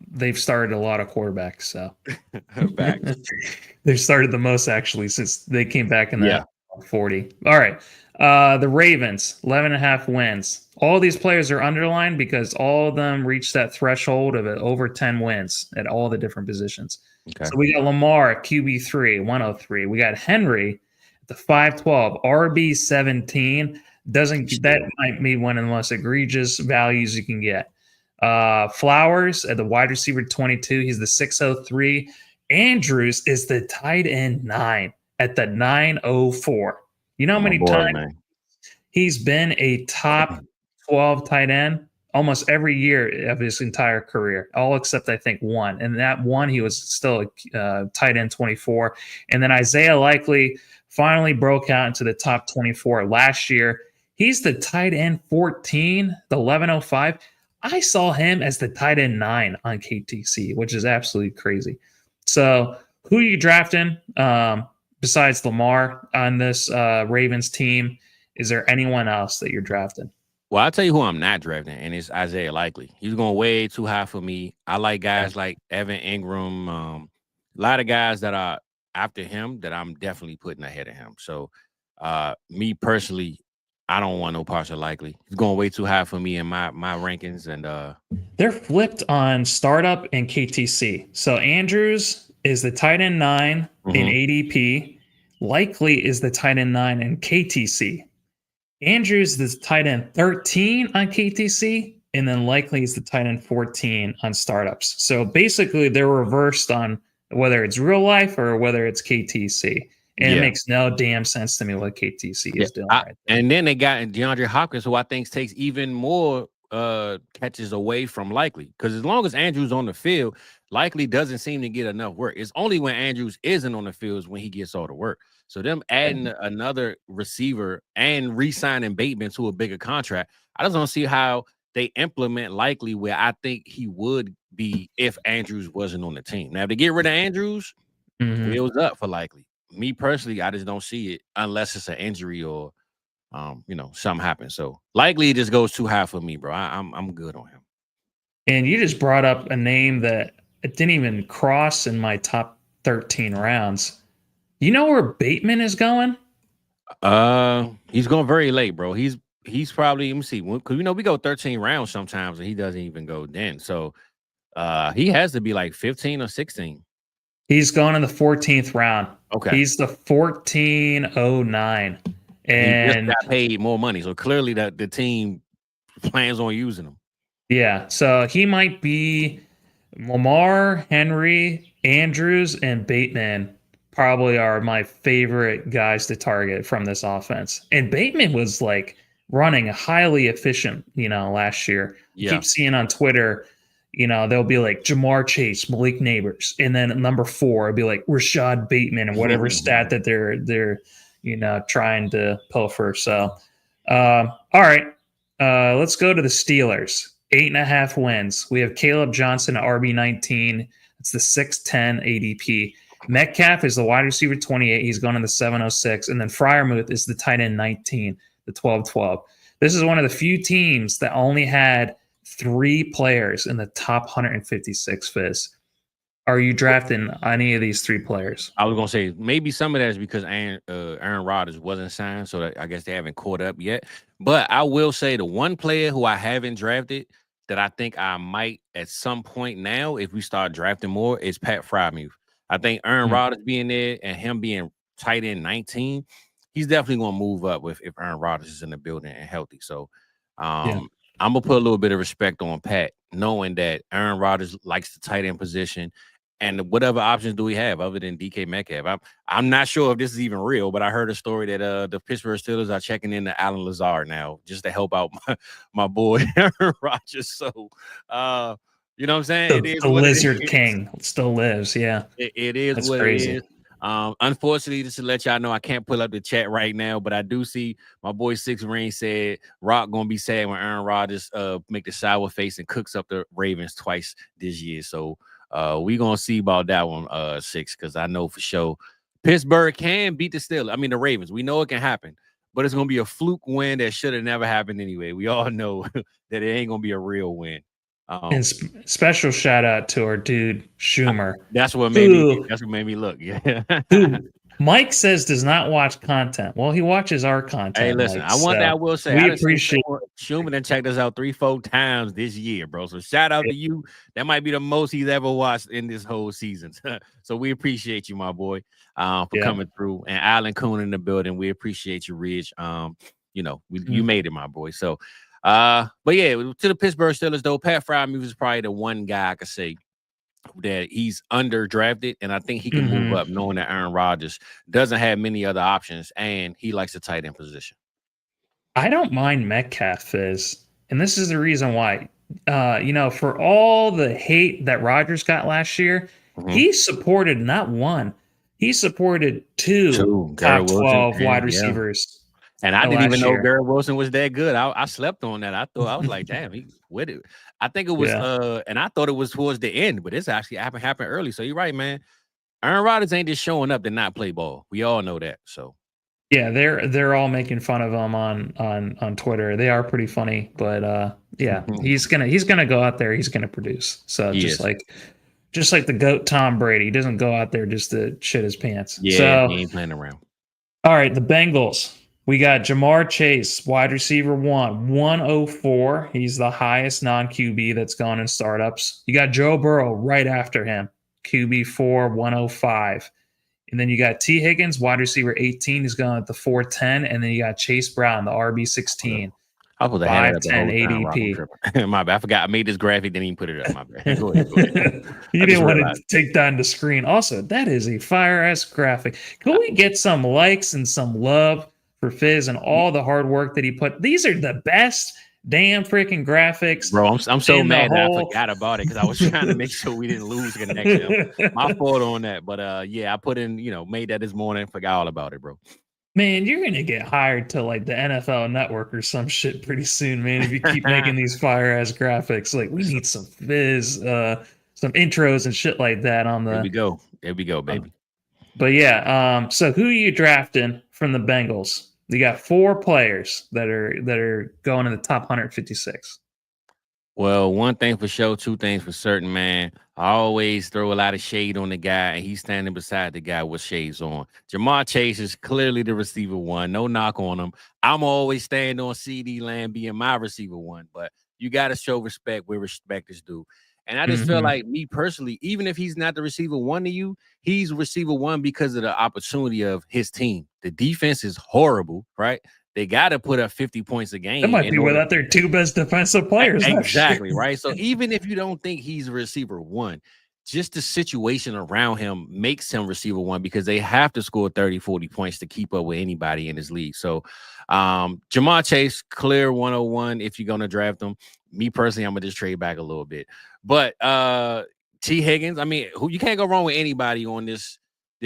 they've started a lot of quarterbacks. So they've started the most actually since they came back in the 40. All right. The Ravens, 11.5 wins. All these players are underlined because all of them reached that threshold of over 10 wins at all the different positions. Okay. So we got Lamar at QB3, 103. We got Henry at the 512, RB 17. That might be one of the most egregious values you can get. Flowers at the wide receiver 22. He's the 603. Andrews is the tight end 9 at the 904. You know how many times he's been a top 12 tight end? Almost every year of his entire career, all except I think 1. And that 1, he was still a tight end 24. And then Isaiah Likely finally broke out into the top 24 last year. He's the tight end 14, the 1105. I saw him as the tight end 9 on KTC, which is absolutely crazy. So, who are you drafting besides Lamar on this Ravens team? Is there anyone else that you're drafting? Well, I'll tell you who I'm not drafting, and it's Isaiah Likely. He's going way too high for me. I like guys like Evan Ingram, a lot of guys that are after him that I'm definitely putting ahead of him. So, me personally, I don't want no parts of Likely. He's going way too high for me in my rankings, and they're flipped on startup and KTC. So Andrews is the tight end 9 in ADP. Likely is the tight end 9 in KTC. Andrews is the tight end 13 on KTC, and then Likely is the tight end 14 on startups. So basically, they're reversed on whether it's real life or whether it's KTC. And it makes no damn sense to me what KTC is doing right there. And then they got DeAndre Hopkins, who I think takes even more catches away from Likely. Because as long as Andrews on the field, Likely doesn't seem to get enough work. It's only when Andrews isn't on the field when he gets all the work. So them adding another receiver and re-signing Bateman to a bigger contract, I just don't see how they implement Likely where I think he would be if Andrews wasn't on the team. Now, to get rid of Andrews, it was up for Likely. Me personally, I just don't see it unless it's an injury or, something happens. So Likely it just goes too high for me, bro. I'm good on him. And you just brought up a name that it didn't even cross in my top 13 rounds. You know where Bateman is going? He's going very late, bro. He's probably, let me see, because we go 13 rounds sometimes and he doesn't even go then. So he has to be like 15 or 16. He's going in the 14th round. Okay. He's the 1409. And he just got paid more money. So clearly that the team plans on using him. Yeah. So he might be Lamar, Henry, Andrews, and Bateman probably are my favorite guys to target from this offense. And Bateman was like running highly efficient, last year. You keep seeing on Twitter, they'll be like Jamar Chase, Malik Neighbors, and then at number 4, it'll be like Rashad Bateman and whatever stat that they're trying to pilfer. So, all right, let's go to the Steelers. 8.5 wins. We have Caleb Johnson at RB19. It's the 610 ADP. Metcalf is the wide receiver 28. He's going in the 706, and then Freiermuth is the tight end 19, the 1212. This is one of the few teams that only had 3 players in the top 156 Fizz. Are you drafting any of these 3 players? I was going to say maybe some of that is because Aaron Rodgers wasn't signed, so I guess they haven't caught up yet. But I will say the one player who I haven't drafted that I think I might at some point now, if we start drafting more, is Pat Freiermuth. I think Aaron Rodgers being there and him being tight end 19, he's definitely going to move up if Aaron Rodgers is in the building and healthy. So I'm going to put a little bit of respect on Pat, knowing that Aaron Rodgers likes the tight end position. And whatever options do we have other than DK Metcalf? I'm not sure if this is even real, but I heard a story that the Pittsburgh Steelers are checking into Alan Lazard now just to help out my boy Aaron Rodgers. So, you know what I'm saying? The Lizard King still lives. Yeah, it is. That's what crazy. It is. Unfortunately, just to let y'all know, I can't pull up the chat right now, but I do see my boy Six Ring said Rock gonna be sad when Aaron Rodgers make the sour face and cooks up the Ravens twice this year. So we gonna see about that one, Six, because I know for sure Pittsburgh can beat the Ravens. We know it can happen, but it's gonna be a fluke win that should have never happened anyway. We all know that it ain't gonna be a real win. And special shout out to our dude Schumer. That's what made me look. Yeah. Who Mike says does not watch content. Well, he watches our content. Hey, listen, Mike, I will say we appreciate Schumer and checked us out 3-4 times this year, bro. So shout out to you. That might be the most he's ever watched in this whole season. So we appreciate you, my boy, for coming through. And Alan Coon in the building. We appreciate you, Ridge. You made it, my boy. So but yeah, to the Pittsburgh Steelers, though, Pat Freiermuth is probably the one guy I could say that he's underdrafted, and I think he can move up, knowing that Aaron Rodgers doesn't have many other options, and he likes the tight end position. I don't mind Metcalf and this is the reason why. For all the hate that Rodgers got last year, he supported not one, he supported two top 12 wide receivers. And I didn't even last know year. Garrett Wilson was that good. I slept on that. I was like, damn, he with it. I think it was and I thought it was towards the end, but it's actually happened early. So you're right, man. Aaron Rodgers ain't just showing up to not play ball. We all know that. So yeah, they're all making fun of him on Twitter. They are pretty funny, but yeah, he's gonna go out there. He's gonna produce. So just like the GOAT Tom Brady, he doesn't go out there just to shit his pants. Yeah, so, he ain't playing around. All right, the Bengals. We got Jamar Chase, wide receiver 104. He's the highest non-QB that's gone in startups. You got Joe Burrow right after him, QB 4, 105. And then you got T. Higgins, wide receiver 18. He's going at the 410. And then you got Chase Brown, the RB 16. I was ahead of that 510 ADP. My bad. I forgot. I made this graphic, didn't even put it up. My bad. Go ahead. You didn't want to take down the screen. Also, that is a fire-ass graphic. Can we get some likes and some love for Fizz and all the hard work that he put? These are the best damn freaking graphics. Bro, I'm so mad that I forgot about it because I was trying to make sure we didn't lose connection. My fault on that. But yeah, I put in, made that this morning. Forgot all about it, bro. Man, you're gonna get hired to like the NFL Network or some shit pretty soon, man. If you keep making these fire ass graphics, like we need some Fizz, some intros and shit like that on the. There we go, baby. But yeah, so who are you drafting from the Bengals? You got 4 players that are going in the top 156. Well, one thing for sure, 2 things for certain, man. I always throw a lot of shade on the guy, and he's standing beside the guy with shades on. Jamar Chase is clearly the receiver 1. No knock on him. I'm always staying on CD Lamb being my receiver 1, but you got to show respect where respect is due. And I just feel like, me personally, even if he's not the receiver 1 to you, he's receiver 1 because of the opportunity of his team. The defense is horrible, right? They got to put up 50 points a game. That might be without their 2 best defensive players. Exactly, right? So even if you don't think he's receiver 1, just the situation around him makes him receiver 1 because they have to score 30, 40 points to keep up with anybody in this league. So Jamar Chase, clear 101 if you're going to draft him. Me personally, I'm going to just trade back a little bit. But T. Higgins, I mean, you can't go wrong with anybody on this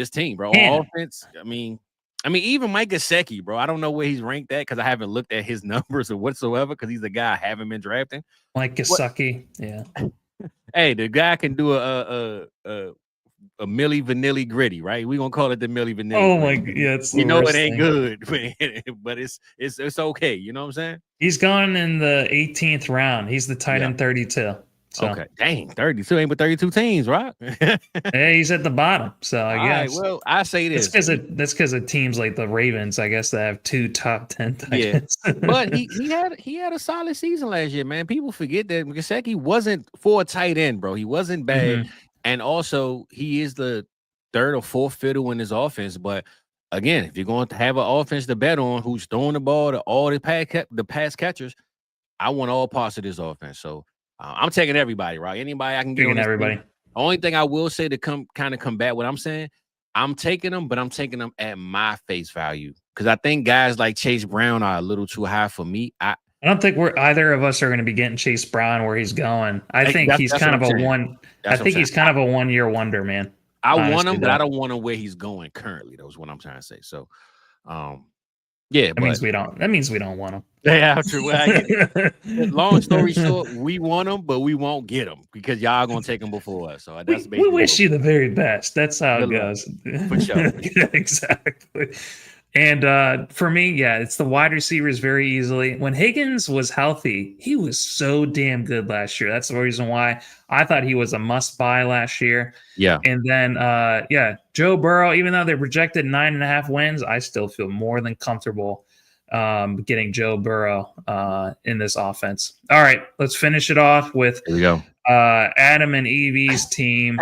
team, bro. On offense, I mean, even Mike Gesicki, bro. I don't know where he's ranked at because I haven't looked at his numbers or whatsoever because he's a guy I haven't been drafting. Mike Gesicki, yeah. Hey, the guy can do a Milli Vanilli gritty, right? We're gonna call it the Milli Vanilli. Oh my god, yeah, it's it ain't good, man, but it's okay. You know what I'm saying? He's gone in the 18th round. He's the tight end 32. So. Okay, dang, 32 ain't but 32 teams, right? Hey, he's at the bottom, so I guess. Right, well, I say this. That's because of teams like the Ravens, I guess, that have 2 top 10 tight ends. But he had a solid season last year, man. People forget that Gesicki wasn't for a tight end, bro. He wasn't bad, and also he is the 3rd or 4th fiddle in his offense. But again, if you're going to have an offense to bet on, who's throwing the ball to all the pass catchers, I want all parts of this offense. So. I'm taking everybody, right? Anybody I can get on everybody. Team. Only thing I will say to combat what I'm saying, I'm taking them, but I'm taking them at my face value because I think guys like Chase Brown are a little too high for me. I don't think either of us are going to be getting Chase Brown where he's going. I think he's kind of a one. I think he's kind of a 1-year wonder, man. I want him, but I don't want him where he's going currently. That's what I'm trying to say. So, yeah, that means we don't. That means we don't want him. Yeah, true. Well, long story short, we want them, but we won't get them because y'all gonna take them before us. So that's we wish you the very best. That's how it goes. For sure. Yeah, exactly. And for me, yeah, it's the wide receivers very easily. When Higgins was healthy, he was so damn good last year. That's the reason why I thought he was a must-buy last year. Yeah. And then, Joe Burrow, even though they projected 9.5 wins, I still feel more than comfortable getting Joe Burrow in this offense. All right, let's finish it off with here we go. Adam and Evie's team,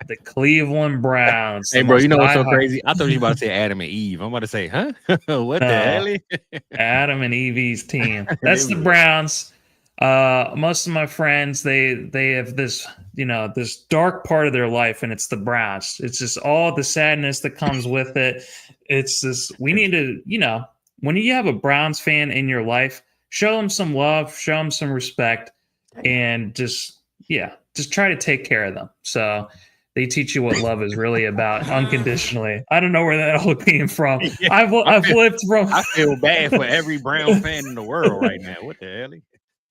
the Cleveland Browns. Hey, bro, you know what's so crazy? I thought you were about to say Adam and Eve. I'm about to say, huh? What the hell? Adam and Evie's team. That's the Browns. Most of my friends, they have this, this dark part of their life, and it's the Browns. It's just all the sadness that comes with it. It's just, we need to, when you have a Browns fan in your life, show them some love, show them some respect, and just try to take care of them. So They teach you what love is really about unconditionally. I don't know where that all came from. Yeah, I've lived from. I feel bad for every Brown fan in the world right now. What the hell?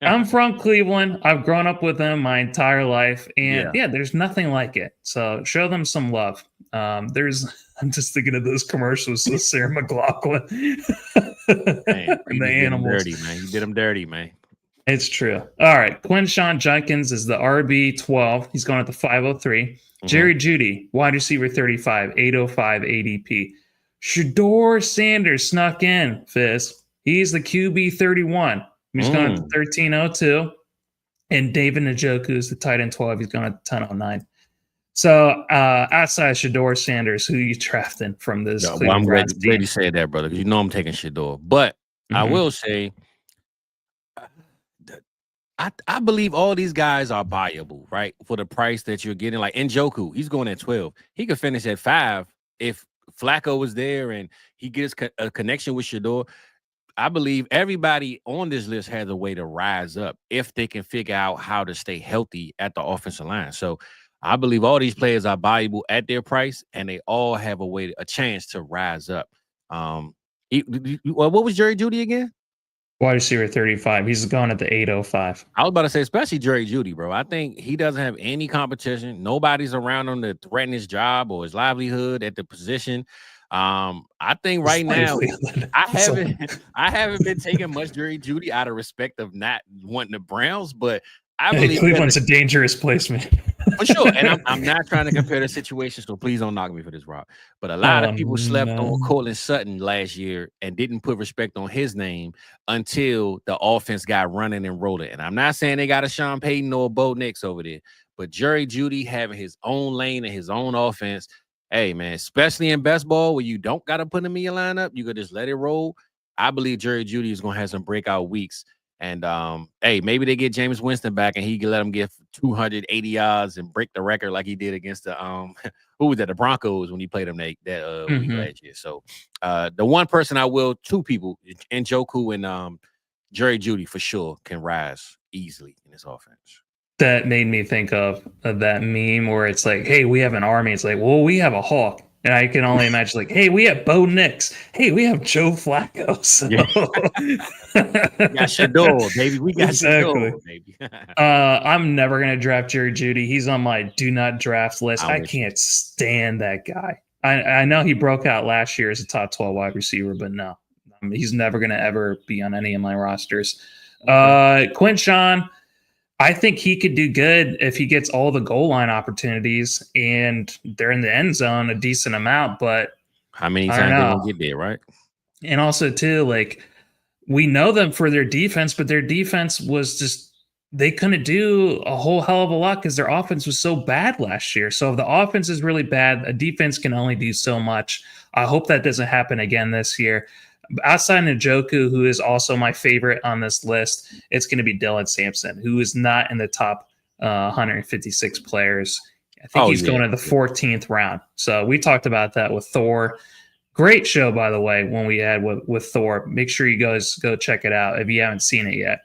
I'm from Cleveland. I've grown up with them my entire life, and yeah, there's nothing like it. So show them some love. I'm just thinking of those commercials with Sarah McLachlan Man, and the animals. Dirty, man. You did them dirty, man. It's true. All right. Quinshon Judkins is the RB12. He's going at the 503. Mm-hmm. Jerry Jeudy, wide receiver 35, 805 ADP. Shador Sanders snuck in, Fizz. He's the QB 31. He's going at the 1302. And David Njoku is the tight end 12. He's going at the 1009. So outside Shador Sanders, who you drafting from this? Well, I'm glad you said that, brother, because you know I'm taking Shador. But I will say, I believe all these guys are buyable, right? For the price that you're getting. Like Njoku, he's going at 12. He could finish at 5 if Flacco was there and he gets a connection with Shador. I believe everybody on this list has a way to rise up if they can figure out how to stay healthy at the offensive line. So I believe all these players are valuable at their price, and they all have a chance to rise up. What was Jerry Jeudy again? Wide receiver 35. He's going at the 805. I was about to say, especially Jerry Jeudy, bro. I think he doesn't have any competition. Nobody's around him to threaten his job or his livelihood at the position. I think right now I haven't been taking much Jerry Jeudy out of respect of not wanting the Browns, but I believe Cleveland's a dangerous place, man. For sure. And I'm not trying to compare the situation, so please don't knock me for this, Rob. But a lot of people slept on Cortland Sutton last year and didn't put respect on his name until the offense got running and rolling. And I'm not saying they got a Sean Payton or a Bo Nix over there, but Jerry Jeudy having his own lane and his own offense, hey, man, especially in best ball where you don't got to put him in your lineup, you could just let it roll. I believe Jerry Jeudy is going to have some breakout weeks. And, hey, maybe they get Jameis Winston back and he can let them get 280 yards and break the record like he did against the who was that? The Broncos when he played them that week last year. So the one person two people, Njoku and Jerry Jeudy for sure can rise easily in this offense. That made me think of that meme where it's like, hey, we have an army. It's like, well, we have a hawk. And I can only imagine, like, hey, we have Bo Nix. Hey, we have Joe Flacco. So. We got Shador, baby. We got Shador, baby. I'm never going to draft Jerry Jeudy. He's on my do not draft list. I can't stand that guy. I know he broke out last year as a top 12 wide receiver, but no. He's never going to ever be on any of my rosters. Quinshon, I think he could do good if he gets all the goal line opportunities and they're in the end zone a decent amount. But how many times they gonna get there, right? And also, too, like we know them for their defense, but their defense was just they couldn't do a whole hell of a lot because their offense was so bad last year. So if the offense is really bad, a defense can only do so much. I hope that doesn't happen again this year. Outside Njoku, who is also my favorite on this list, it's going to be Dylan Sampson, who is not in the top 156 players. I think he's going to the 14th round. So we talked about that with Thor. Great show, by the way, when we had with Thor. Make sure you guys go check it out if you haven't seen it yet.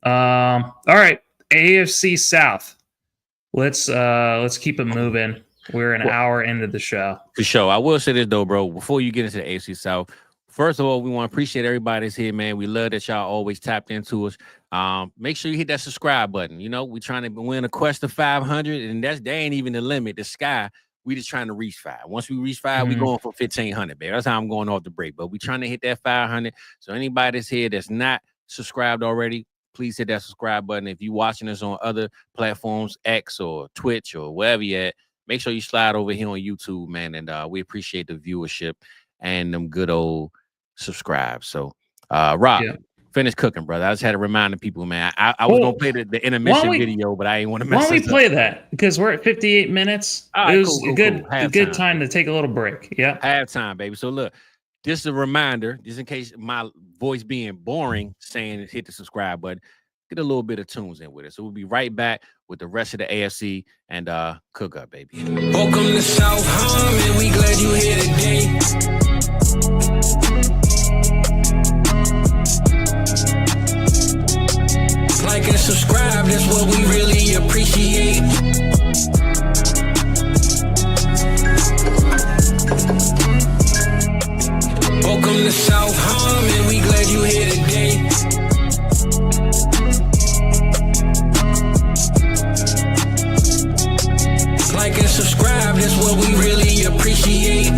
All right, AFC South. Let's keep it moving. We're an hour into the show. For sure. I will say this, though, bro. Before you get into the AFC South, first of all, we want to appreciate everybody that's here, man. We love that y'all always tapped into us. Make sure you hit that subscribe button. You know, we're trying to win a quest of 500, and that ain't even the limit. The sky, we just trying to reach 5. Once we reach 5, we going for 1,500, baby. That's how I'm going off the break. But we trying to hit that 500. So anybody that's here that's not subscribed already, please hit that subscribe button. If you're watching us on other platforms, X or Twitch or wherever you're at, make sure you slide over here on YouTube, man. And we appreciate the viewership and them good old subscribe. So Rob, finish cooking, brother. I just had to remind the people, man. I was gonna play the intermission video, but I ain't want to mess. Why don't we play that? Because we're at 58 minutes. It was a good time to take a little break. Yeah. Halftime, baby. So look, just a reminder, just in case my voice being boring, saying hit the subscribe button. Get a little bit of tunes in with it. So we'll be right back with the rest of the AFC and cook up, baby. Welcome to South Harmon. We glad you here today. Like and subscribe, that's what we really appreciate. and subscribe, that's what we really appreciate.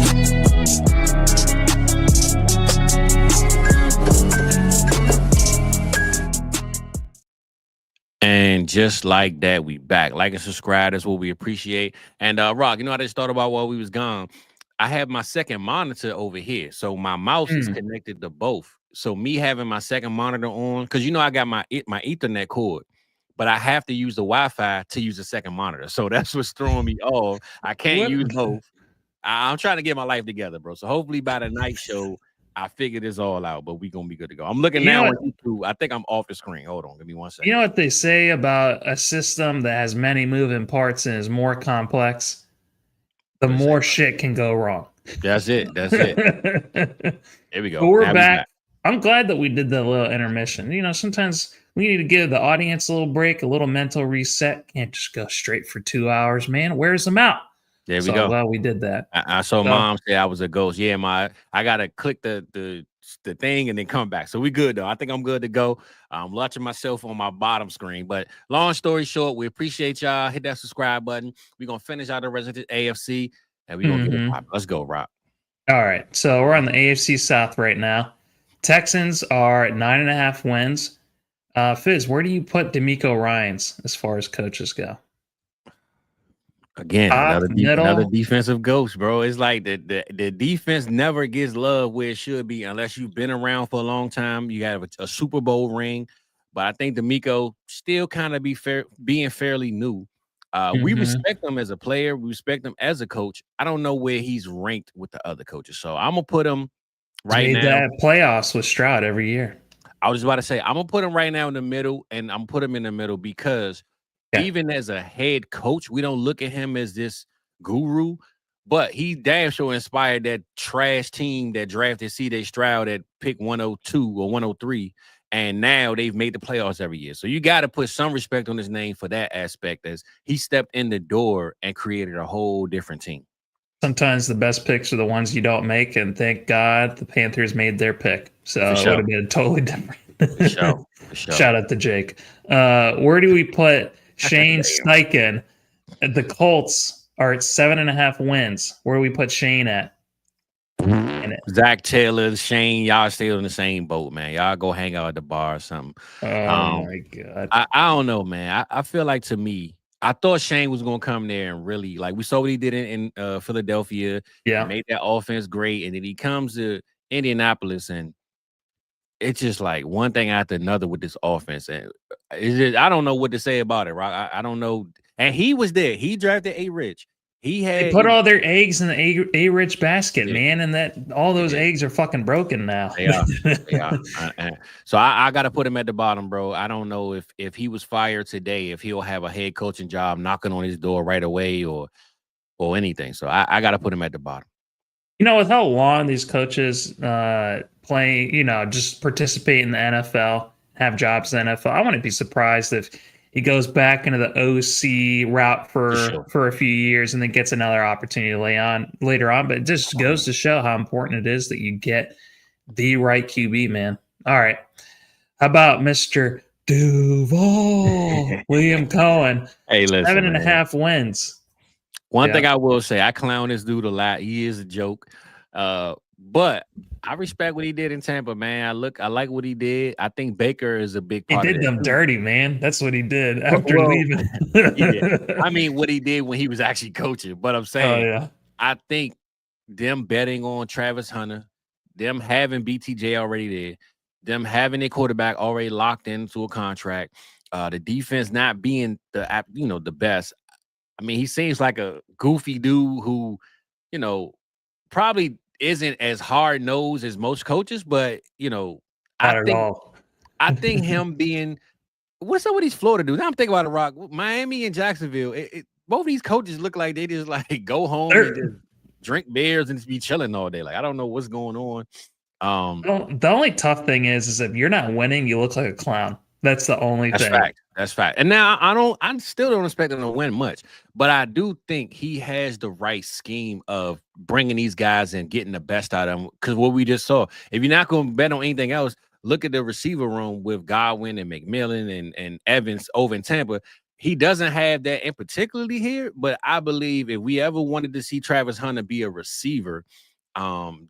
And just like that, we back. Like and subscribe. That's what we appreciate. And Rock, I just thought about while we was gone. I have my second monitor over here. So my mouse is connected to both. So me having my second monitor on, because I got my Ethernet cord, but I have to use the Wi-Fi to use the second monitor. So that's what's throwing me off. I can't use both. I'm trying to get my life together, bro. So hopefully by the night show, I figured this all out, but we're going to be good to go. I'm looking now on YouTube. I think I'm off the screen. Hold on. Give me 1 second. You know what they say about a system that has many moving parts and is more complex? The more shit can go wrong. That's it. That's it. Here we go. But we're back. I'm glad that we did the little intermission. Sometimes we need to give the audience a little break, a little mental reset. Can't just go straight for 2 hours, man. Wears them out. There we go. Well, we did that. I saw Mom say I was a ghost. Yeah, I gotta click the thing and then come back. So we good though. I think I'm good to go. I'm watching myself on my bottom screen. But long story short, we appreciate y'all. Hit that subscribe button. We're gonna finish out the resident AFC and we're gonna get it popping. Let's go, Rock. All right. So we're on the AFC South right now. Texans are at 9.5 wins. Fizz, where do you put DeMeco Ryans as far as coaches go? Again, another defensive ghost, bro. It's like the defense never gets love where it should be unless you've been around for a long time. You have a Super Bowl ring, but I think DeMeco still kind of being fairly new. We respect him as a player. We respect him as a coach. I don't know where he's ranked with the other coaches, so I'm gonna put him right now. That playoffs with Stroud every year. I was about to say I'm gonna put him right now in the middle, and I'm put him in the middle because. Yeah. Even as a head coach, we don't look at him as this guru, but he damn sure inspired that trash team that drafted C.J. Stroud at pick 102 or 103, and now they've made the playoffs every year. So you got to put some respect on his name for that aspect, as he stepped in the door and created a whole different team. Sometimes the best picks are the ones you don't make, and thank God the Panthers made their pick. So it would have been totally different. For sure. Shout out to Jake. Where do we put Shane Steichen? The Colts are at 7.5 wins. Where do we put Shane at? Zach Taylor, Shane, y'all still in the same boat, man. Y'all go hang out at the bar or something. Oh my God. I don't know, man. I feel like, to me, I thought Shane was gonna come there and really, like, we saw what he did in Philadelphia. Yeah, made that offense great, and then he comes to Indianapolis, and it's just like one thing after another with this offense, and it's just, I don't know what to say about it, right? I don't know. And he was there. He drafted A-Rich. They put all their eggs in the A-Rich basket, man, and that all those eggs are fucking broken now. They are. So I got to put him at the bottom, bro. I don't know if he was fired today, if he'll have a head coaching job knocking on his door right away or anything. So I got to put him at the bottom. With how long these coaches play, just participate in the NFL, have jobs in the NFL, I wouldn't be surprised if he goes back into the OC route for a few years and then gets another opportunity later on. But it just goes to show how important it is that you get the right QB, man. All right. How about Mr. Duval? William Cohen. Hey, listen, 7.5 wins. One thing I will say, I clown this dude a lot. He is a joke. But I respect what he did in Tampa, man. I like what he did. I think Baker is a big part of it. He did them dirty, man. That's what he did after leaving. Yeah. I mean, what he did when he was actually coaching. But I'm saying, I think them betting on Travis Hunter, them having BTJ already there, them having their quarterback already locked into a contract, the defense not being the best. I mean, he seems like a goofy dude who, probably isn't as hard-nosed as most coaches, but, I think him being – what's up with these Florida dudes? I'm thinking about the Rock. Miami and Jacksonville, both of these coaches look like they just, like, go home and just drink beers and just be chilling all day. Like, I don't know what's going on. The only tough thing is if you're not winning, you look like a clown. That's the only thing. That's fact. And now I still don't expect him to win much, but I do think he has the right scheme of bringing these guys and getting the best out of them. Because what we just saw, if you're not going to bet on anything else, look at the receiver room with Godwin and McMillan and Evans over in Tampa. he doesn't have that in particularly here, but I believe if we ever wanted to see Travis Hunter be a receiver,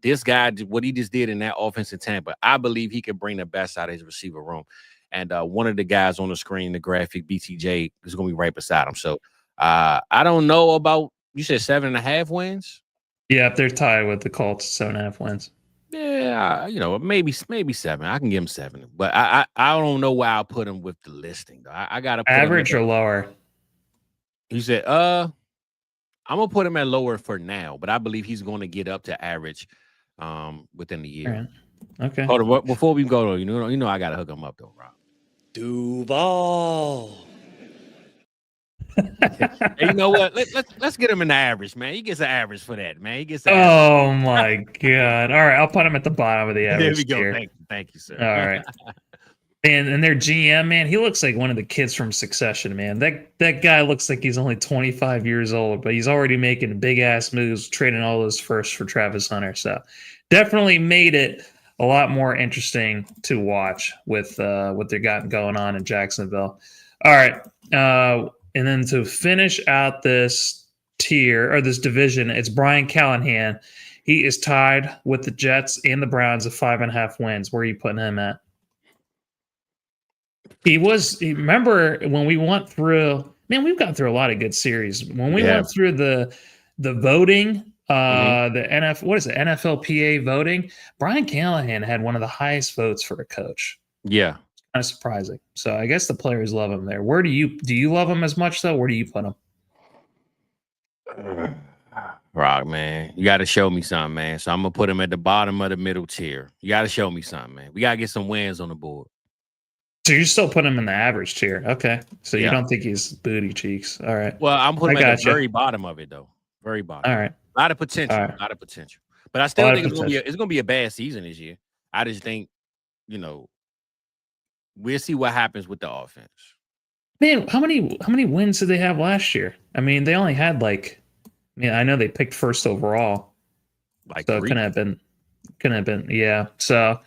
this guy, what he just did in that offense in Tampa, I believe he could bring the best out of his receiver room. And one of the guys on the screen, the graphic, BTJ, is going to be right beside him. So I don't know about, you said 7.5 wins? Yeah, they're tied with the Colts, 7.5 wins. Yeah, maybe 7. I can give him 7, but I don't know where I'll put him with the listing. I gotta put average or lower. You said, I'm gonna put him at lower for now, but I believe he's going to get up to average, within the year. Right. Okay. Hold on, before we go though, you know, I gotta hook him up though, Rob. Duval. Hey, you know what? Let's get him in the average, man. He gets an average for that, man. He gets. Oh my god! All right, I'll put him at the bottom of the average. There we go. Tier. Thank you, sir. All right. And their GM, man, he looks like one of the kids from Succession, man. That guy looks like he's only 25 years old, but he's already making big ass moves, trading all those firsts for Travis Hunter. So definitely made it a lot more interesting to watch with what they got going on in Jacksonville. All right. And then to finish out this tier or this division, it's Brian Callahan. He is tied with the Jets and the Browns of 5.5 wins. Where are you putting him at? Remember when we went through, man, we've gone through a lot of good series. When we went through the voting, the NFLPA voting, Brian Callahan had one of the highest votes for a coach. Yeah. Kind of surprising. So I guess the players love him there. Where do you love him as much though? Where do you put him? Rock, man, you got to show me something, man. So I'm gonna put him at the bottom of the middle tier. You got to show me something, man. We got to get some wins on the board. So you're still putting him in the average tier, okay? So you don't think he's booty cheeks? All right. Well, I'm putting him at the very bottom of it though. Very bottom. All right. A lot of potential. A lot of potential. But I still think it's gonna be a bad season this year. I just think, we'll see what happens with the offense. Man, how many wins did they have last year? I mean, they only had I know they picked first overall. So it couldn't have been, yeah. So,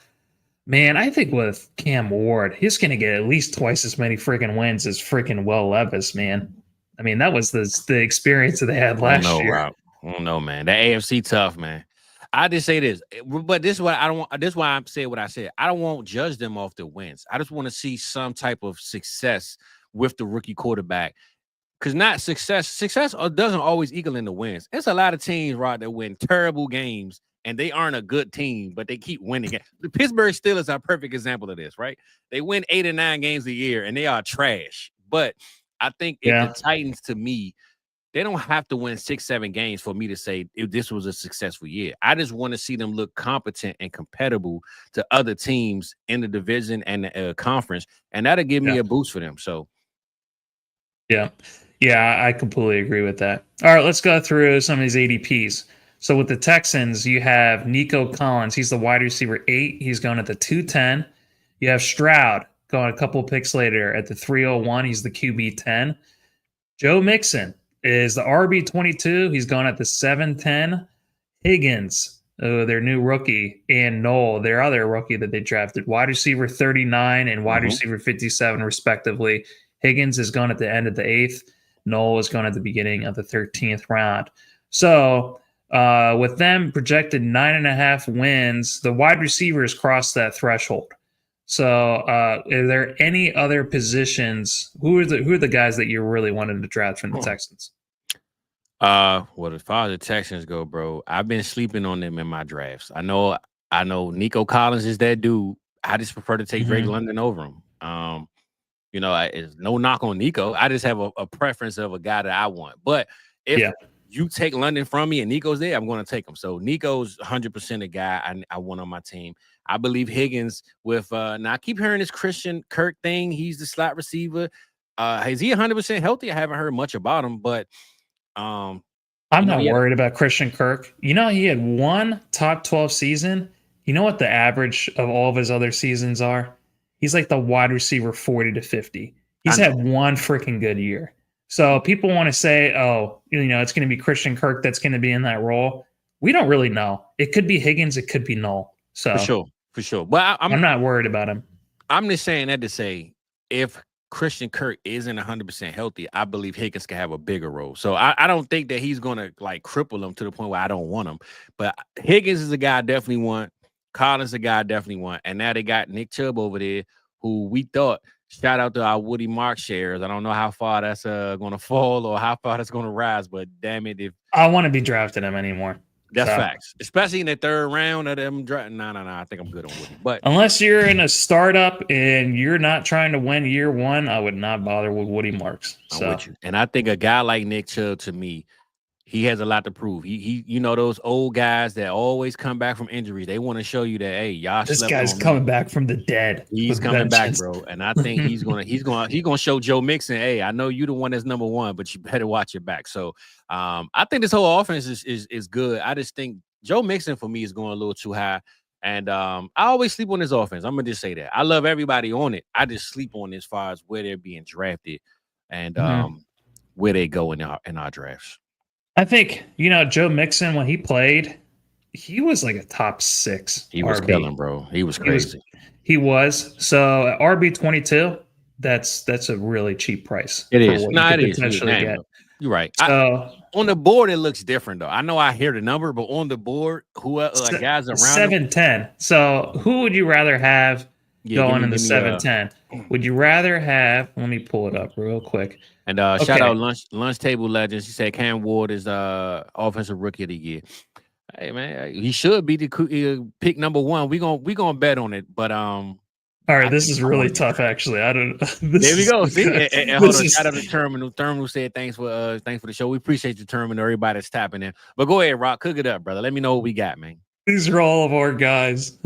man, I think with Cam Ward, he's gonna get at least twice as many freaking wins as freaking Will Levis, man. I mean, that was the experience that they had last year. Rob. I don't know, man. The AFC tough, man. I just say this, but this is what I don't want. This is why I'm saying what I said. I don't want to judge them off the wins. I just want to see some type of success with the rookie quarterback. Because not success doesn't always equal in the wins. There's a lot of teams, Rod, that win terrible games and they aren't a good team, but they keep winning. The Pittsburgh Steelers are a perfect example of this, right? They win 8 or 9 games a year and they are trash. But I think if the Titans, to me, they don't have to win 6-7 games for me to say if this was a successful year. I just want to see them look competent and compatible to other teams in the division and the conference, and that'll give me a boost for them. So, yeah, I completely agree with that. All right, let's go through some of these ADPs. So with the Texans, you have Nico Collins. He's the wide receiver 8. He's going at the 210. You have Stroud going a couple of picks later at the 301. He's the QB 10. Joe Mixon is the RB22. He's gone at the 710. Higgins, their new rookie, and Noel, their other rookie that they drafted, wide receiver 39 and wide receiver 57, respectively. Higgins is gone at the end of the 8th. Noel is gone at the beginning of the 13th round. So with them projected 9.5 wins, the wide receivers crossed that threshold. So are there any other positions? Who are the guys that you really wanted to draft from the Texans? Well, as far as the Texans go, bro, I've been sleeping on them in my drafts. I know Nico Collins is that dude. I just prefer to take Drake London over him. It's no knock on Nico. I just have a preference of a guy that I want. But if you take London from me and Nico's there, I'm going to take him. So Nico's 100% a guy I want on my team. I believe Higgins with now I keep hearing this Christian Kirk thing. He's the slot receiver. Is he 100% healthy? I haven't heard much about him, but I'm not worried about Christian Kirk. He had one top 12 season. You know what the average of all of his other seasons are? He's like the wide receiver 40 to 50. He's had one freaking good year. So people want to say, it's going to be Christian Kirk that's going to be in that role. We don't really know. It could be Higgins. It could be Noel. So for sure. But I'm not worried about him. I'm just saying that to say, if Christian Kirk isn't 100% healthy, I believe Higgins can have a bigger role. So I don't think that he's going to like cripple him to the point where I don't want him. But Higgins is a guy I definitely want. Collins is a guy I definitely want. And now they got Nick Chubb over there, who we thought, shout out to our Woody Mark shares. I don't know how far that's going to fall or how far that's going to rise, but damn it, if I want to be drafting him anymore. That's facts, especially in the third round of them. No. I think I'm good on Woody. But unless you're in a startup and you're not trying to win year one, I would not bother with Woody Marks. I'm with you. And I think a guy like Nick Chubb, to me, he has a lot to prove. He you know, those old guys that always come back from injuries. They want to show you that, hey, y'all. This guy's coming back from the dead. He's coming back, bro. And I think he's gonna show Joe Mixon, hey, I know you the one that's number one, but you better watch your back. So I think this whole offense is good. I just think Joe Mixon for me is going a little too high. And I always sleep on this offense. I'm gonna just say that. I love everybody on it. I just sleep on it as far as where they're being drafted and where they go in our drafts. I think, you know, Joe Mixon, when he played, he was like a top 6. He was RB. killing, bro. He was crazy. He was. So at RB22, that's a really cheap price. It is. No, it is. You're right. So on the board, it looks different though. I know I hear the number, but on the board, who like guys around 710. So who would you rather have going in the 710? Would you rather have? Let me pull it up real quick. And shout out lunch table legends. He said Cam Ward is offensive rookie of the year. Hey man, he should be the pick number 1. We gonna bet on it, but all right, this is really tough. Actually, I don't. There we go. See, and hold on. Shout out to Terminal. Terminal said thanks for the show. We appreciate you, Terminal. Everybody that's tapping in. But go ahead, Rock, cook it up, brother. Let me know what we got, man. These are all of our guys.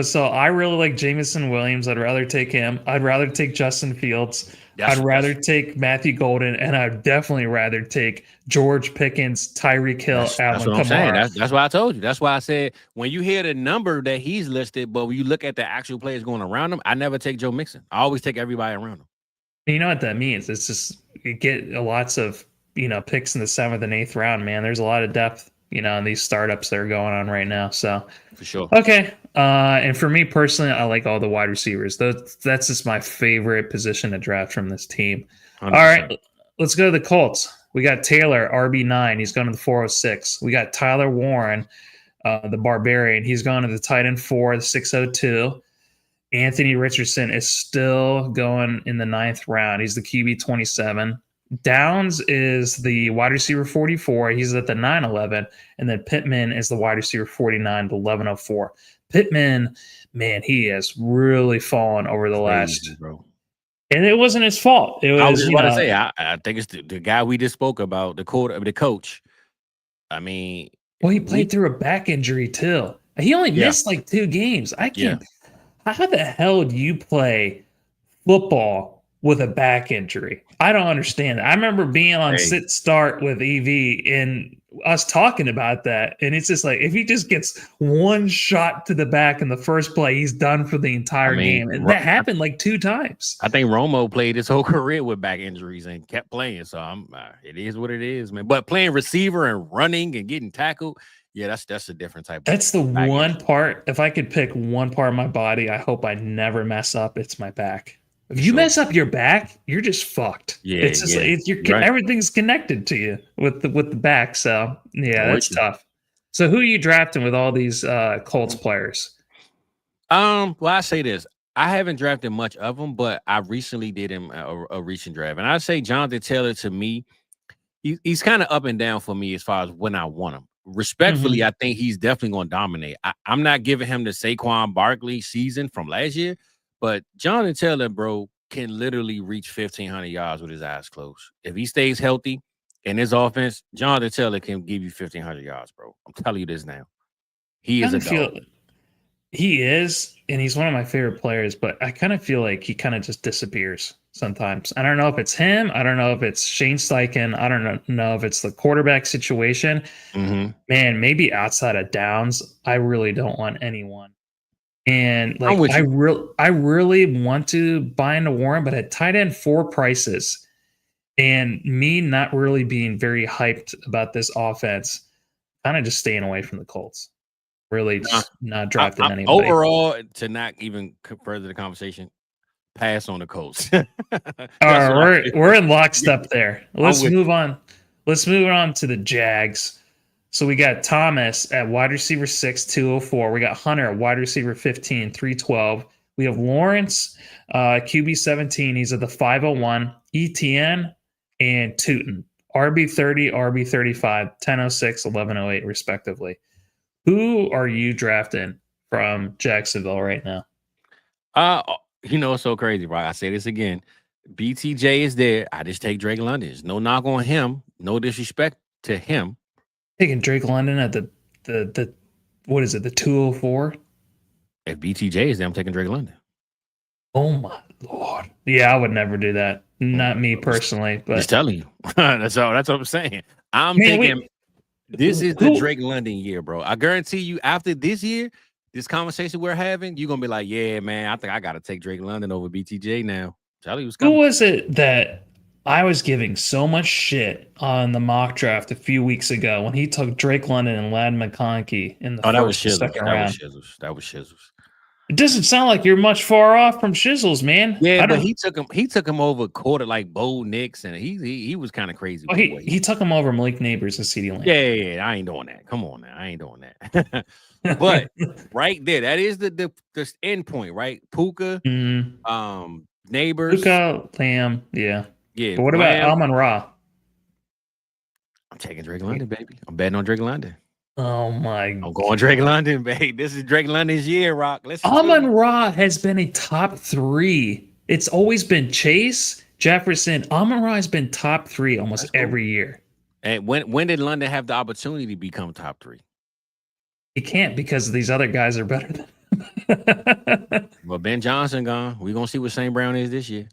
So I really like Jameson Williams. I'd rather take him. I'd rather take Justin Fields. I'd rather take Matthew Golden, and I'd definitely rather take George Pickens, Tyreek Hill, Alvin Kamara. Saying. That's why I told you. That's why I said when you hear the number that he's listed, but when you look at the actual players going around him, I never take Joe Mixon. I always take everybody around him. You know what that means? It's just you get lots of picks in the 7th and 8th round. Man, there's a lot of depth. In these startups that are going on right now. So for sure. Okay. And for me personally, I like all the wide receivers. That's just my favorite position to draft from this team. 100%. All right. Let's go to the Colts. We got Taylor, RB9. He's going to the 406. We got Tyler Warren, the Barbarian. He's going to the tight end 4, the 602. Anthony Richardson is still going in the 9th round. He's the QB 27. Downs is the wide receiver 44. He's at the 911. And then Pittman is the wide receiver 49, the 1104. Pittman, man, he has really fallen over the last. Bro. And it wasn't his fault. It was, I was just about to say, I think it's the guy we just spoke about, the coach. I mean. Well, he played through a back injury too. He only missed like 2 games. I can't. Yeah. How the hell do you play football with a back injury? I don't understand that. I remember being on sit start with EV and us talking about that. And it's just like, if he just gets one shot to the back in the first play, he's done for the entire game. And that happened like 2 times. I think Romo played his whole career with back injuries and kept playing. So it is what it is, man. But playing receiver and running and getting tackled, yeah, that's a different type. That's the one part. If I could pick one part of my body, I hope I never mess up. It's my back. If you mess up your back, you're just fucked. Yeah, it's just right. Everything's connected to you with the back. So yeah, that's tough. So who are you drafting with all these Colts players? Well, I say this: I haven't drafted much of them, but I recently did him a recent draft, and I say Jonathan Taylor to me, he's kind of up and down for me as far as when I want him. Respectfully, I think he's definitely going to dominate. I'm not giving him the Saquon Barkley season from last year. But Jonathan Taylor, bro, can literally reach 1,500 yards with his eyes closed. If he stays healthy in his offense, Jonathan Taylor can give you 1,500 yards, bro. I'm telling you this now. He is a dog. He is, and he's one of my favorite players, but I kind of feel like he kind of just disappears sometimes. I don't know if it's him. I don't know if it's Shane Steichen. I don't know if it's the quarterback situation. Man, maybe outside of Downs, I really don't want anyone. And like I really want to buy into Warren, but at tight end 4 prices, and me not really being very hyped about this offense, kind of just staying away from the Colts. Really just not drafting anybody. Overall, to not even further the conversation, pass on the Colts. All right, we're in lockstep there. Let's move on. Let's move on to the Jags. So we got Thomas at wide receiver 6, 204. We got Hunter at wide receiver 15, 312. We have Lawrence, QB 17. He's at the 501. ETN and Tootin. RB 30, RB 35, 1006, 1108, respectively. Who are you drafting from Jacksonville right now? It's so crazy, right? I say this again. BTJ is there. I just take Drake London. There's no knock on him. No disrespect to him. Taking Drake London at the what is it? The 204? If BTJ is there, I'm taking Drake London. Oh my Lord. Yeah, I would never do that. Not me personally, but just telling you. That's what I'm saying. I'm thinking this is the Drake London year, bro. I guarantee you after this year, this conversation we're having, you're gonna be like, yeah, man, I think I gotta take Drake London over BTJ now. Who was it that I was giving so much shit on the mock draft a few weeks ago when he took Drake London and Lad McConkey in the first and second round? That was Shizzles. It doesn't sound like you're much far off from Shizzles, man. Yeah, but he took him over quarter like Bo Nix, and he was kind of crazy. Well, he took him over Malik Neighbors and CeeDee Lamb. Yeah, I ain't doing that. Come on now, I ain't doing that. But right there, that is the end point, right? Puka, Neighbors, Puka, Lamb, yeah. But what about Amon-Ra? I'm taking Drake London, baby. I'm betting on Drake London. Oh my! I'm going Drake London, babe. This is Drake London's year, Rock. Amon-Ra has been a top 3. It's always been Chase, Jefferson. Amon-Ra has been top 3 almost every year. And when did London have the opportunity to become top 3? He can't because these other guys are better than him. Well, Ben Johnson gone. We're gonna see what St. Brown is this year.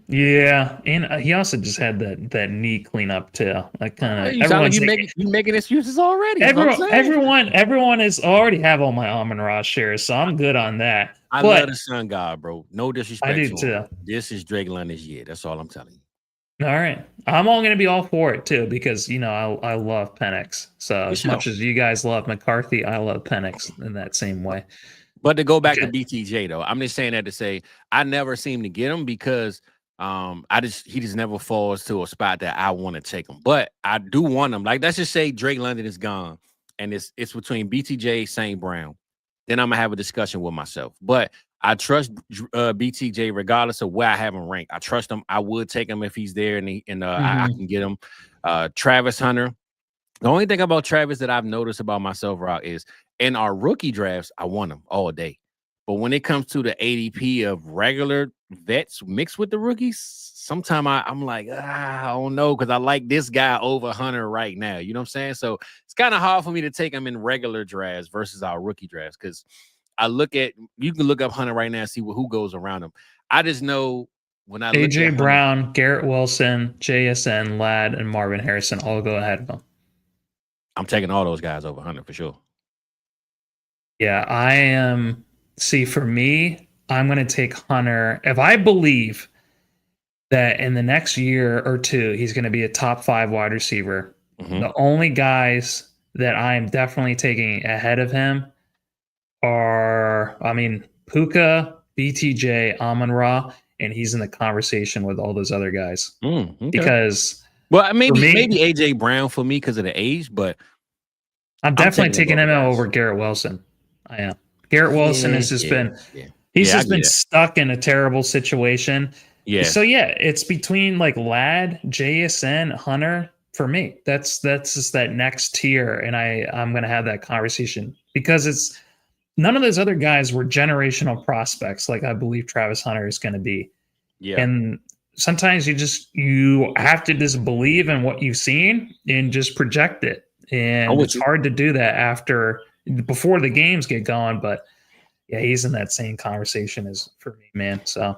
Yeah, and he also just had that knee cleanup too. Like kind of. You making excuses already. Everyone is already have all my Amon-Ra shares, so I'm good on that. I love the Sun God, bro. No disrespect. I do too. This is Drake London's year. That's all I'm telling you. All right, I'm all going to be all for it too because I love Penix. So as much as you guys love McCarthy, I love Penix in that same way. But to go back to BTJ though, I'm just saying that to say I never seem to get him because he just never falls to a spot that I want to take him. But I do want him. Like let's just say Drake London is gone, and it's between BTJ, St. Brown. Then I'm gonna have a discussion with myself. But I trust BTJ regardless of where I have him ranked. I trust him. I would take him if he's there, and I can get him. Travis Hunter. The only thing about Travis that I've noticed about myself, Rock, is in our rookie drafts, I want him all day. But when it comes to the ADP of regular vets mixed with the rookies, sometimes I'm like, I don't know, because I like this guy over Hunter right now. You know what I'm saying? So it's kind of hard for me to take him in regular drafts versus our rookie drafts because you can look up Hunter right now and see who goes around him. I just know when I AJ Brown, Garrett Wilson, JSN, Ladd, and Marvin Harrison all go ahead of him. I'm taking all those guys over Hunter for sure. Yeah, I am. See, for me, I'm going to take Hunter. If I believe that in the next year or two, he's going to be a top 5 wide receiver, the only guys that I'm definitely taking ahead of him are, Puka, BTJ, Amon-Ra, and he's in the conversation with all those other guys. Because, maybe AJ Brown for me because of the age, but I'm definitely taking him over Garrett Wilson. I am. Garrett Wilson has just been stuck in a terrible situation. Yeah. So it's between like Ladd, JSN, Hunter for me. That's just that next tier, and I'm going to have that conversation because it's none of those other guys were generational prospects like I believe Travis Hunter is going to be. Yeah. And sometimes you have to just believe in what you've seen and just project it. And it's hard to do that before the games get going, but yeah, he's in that same conversation as for me, man. So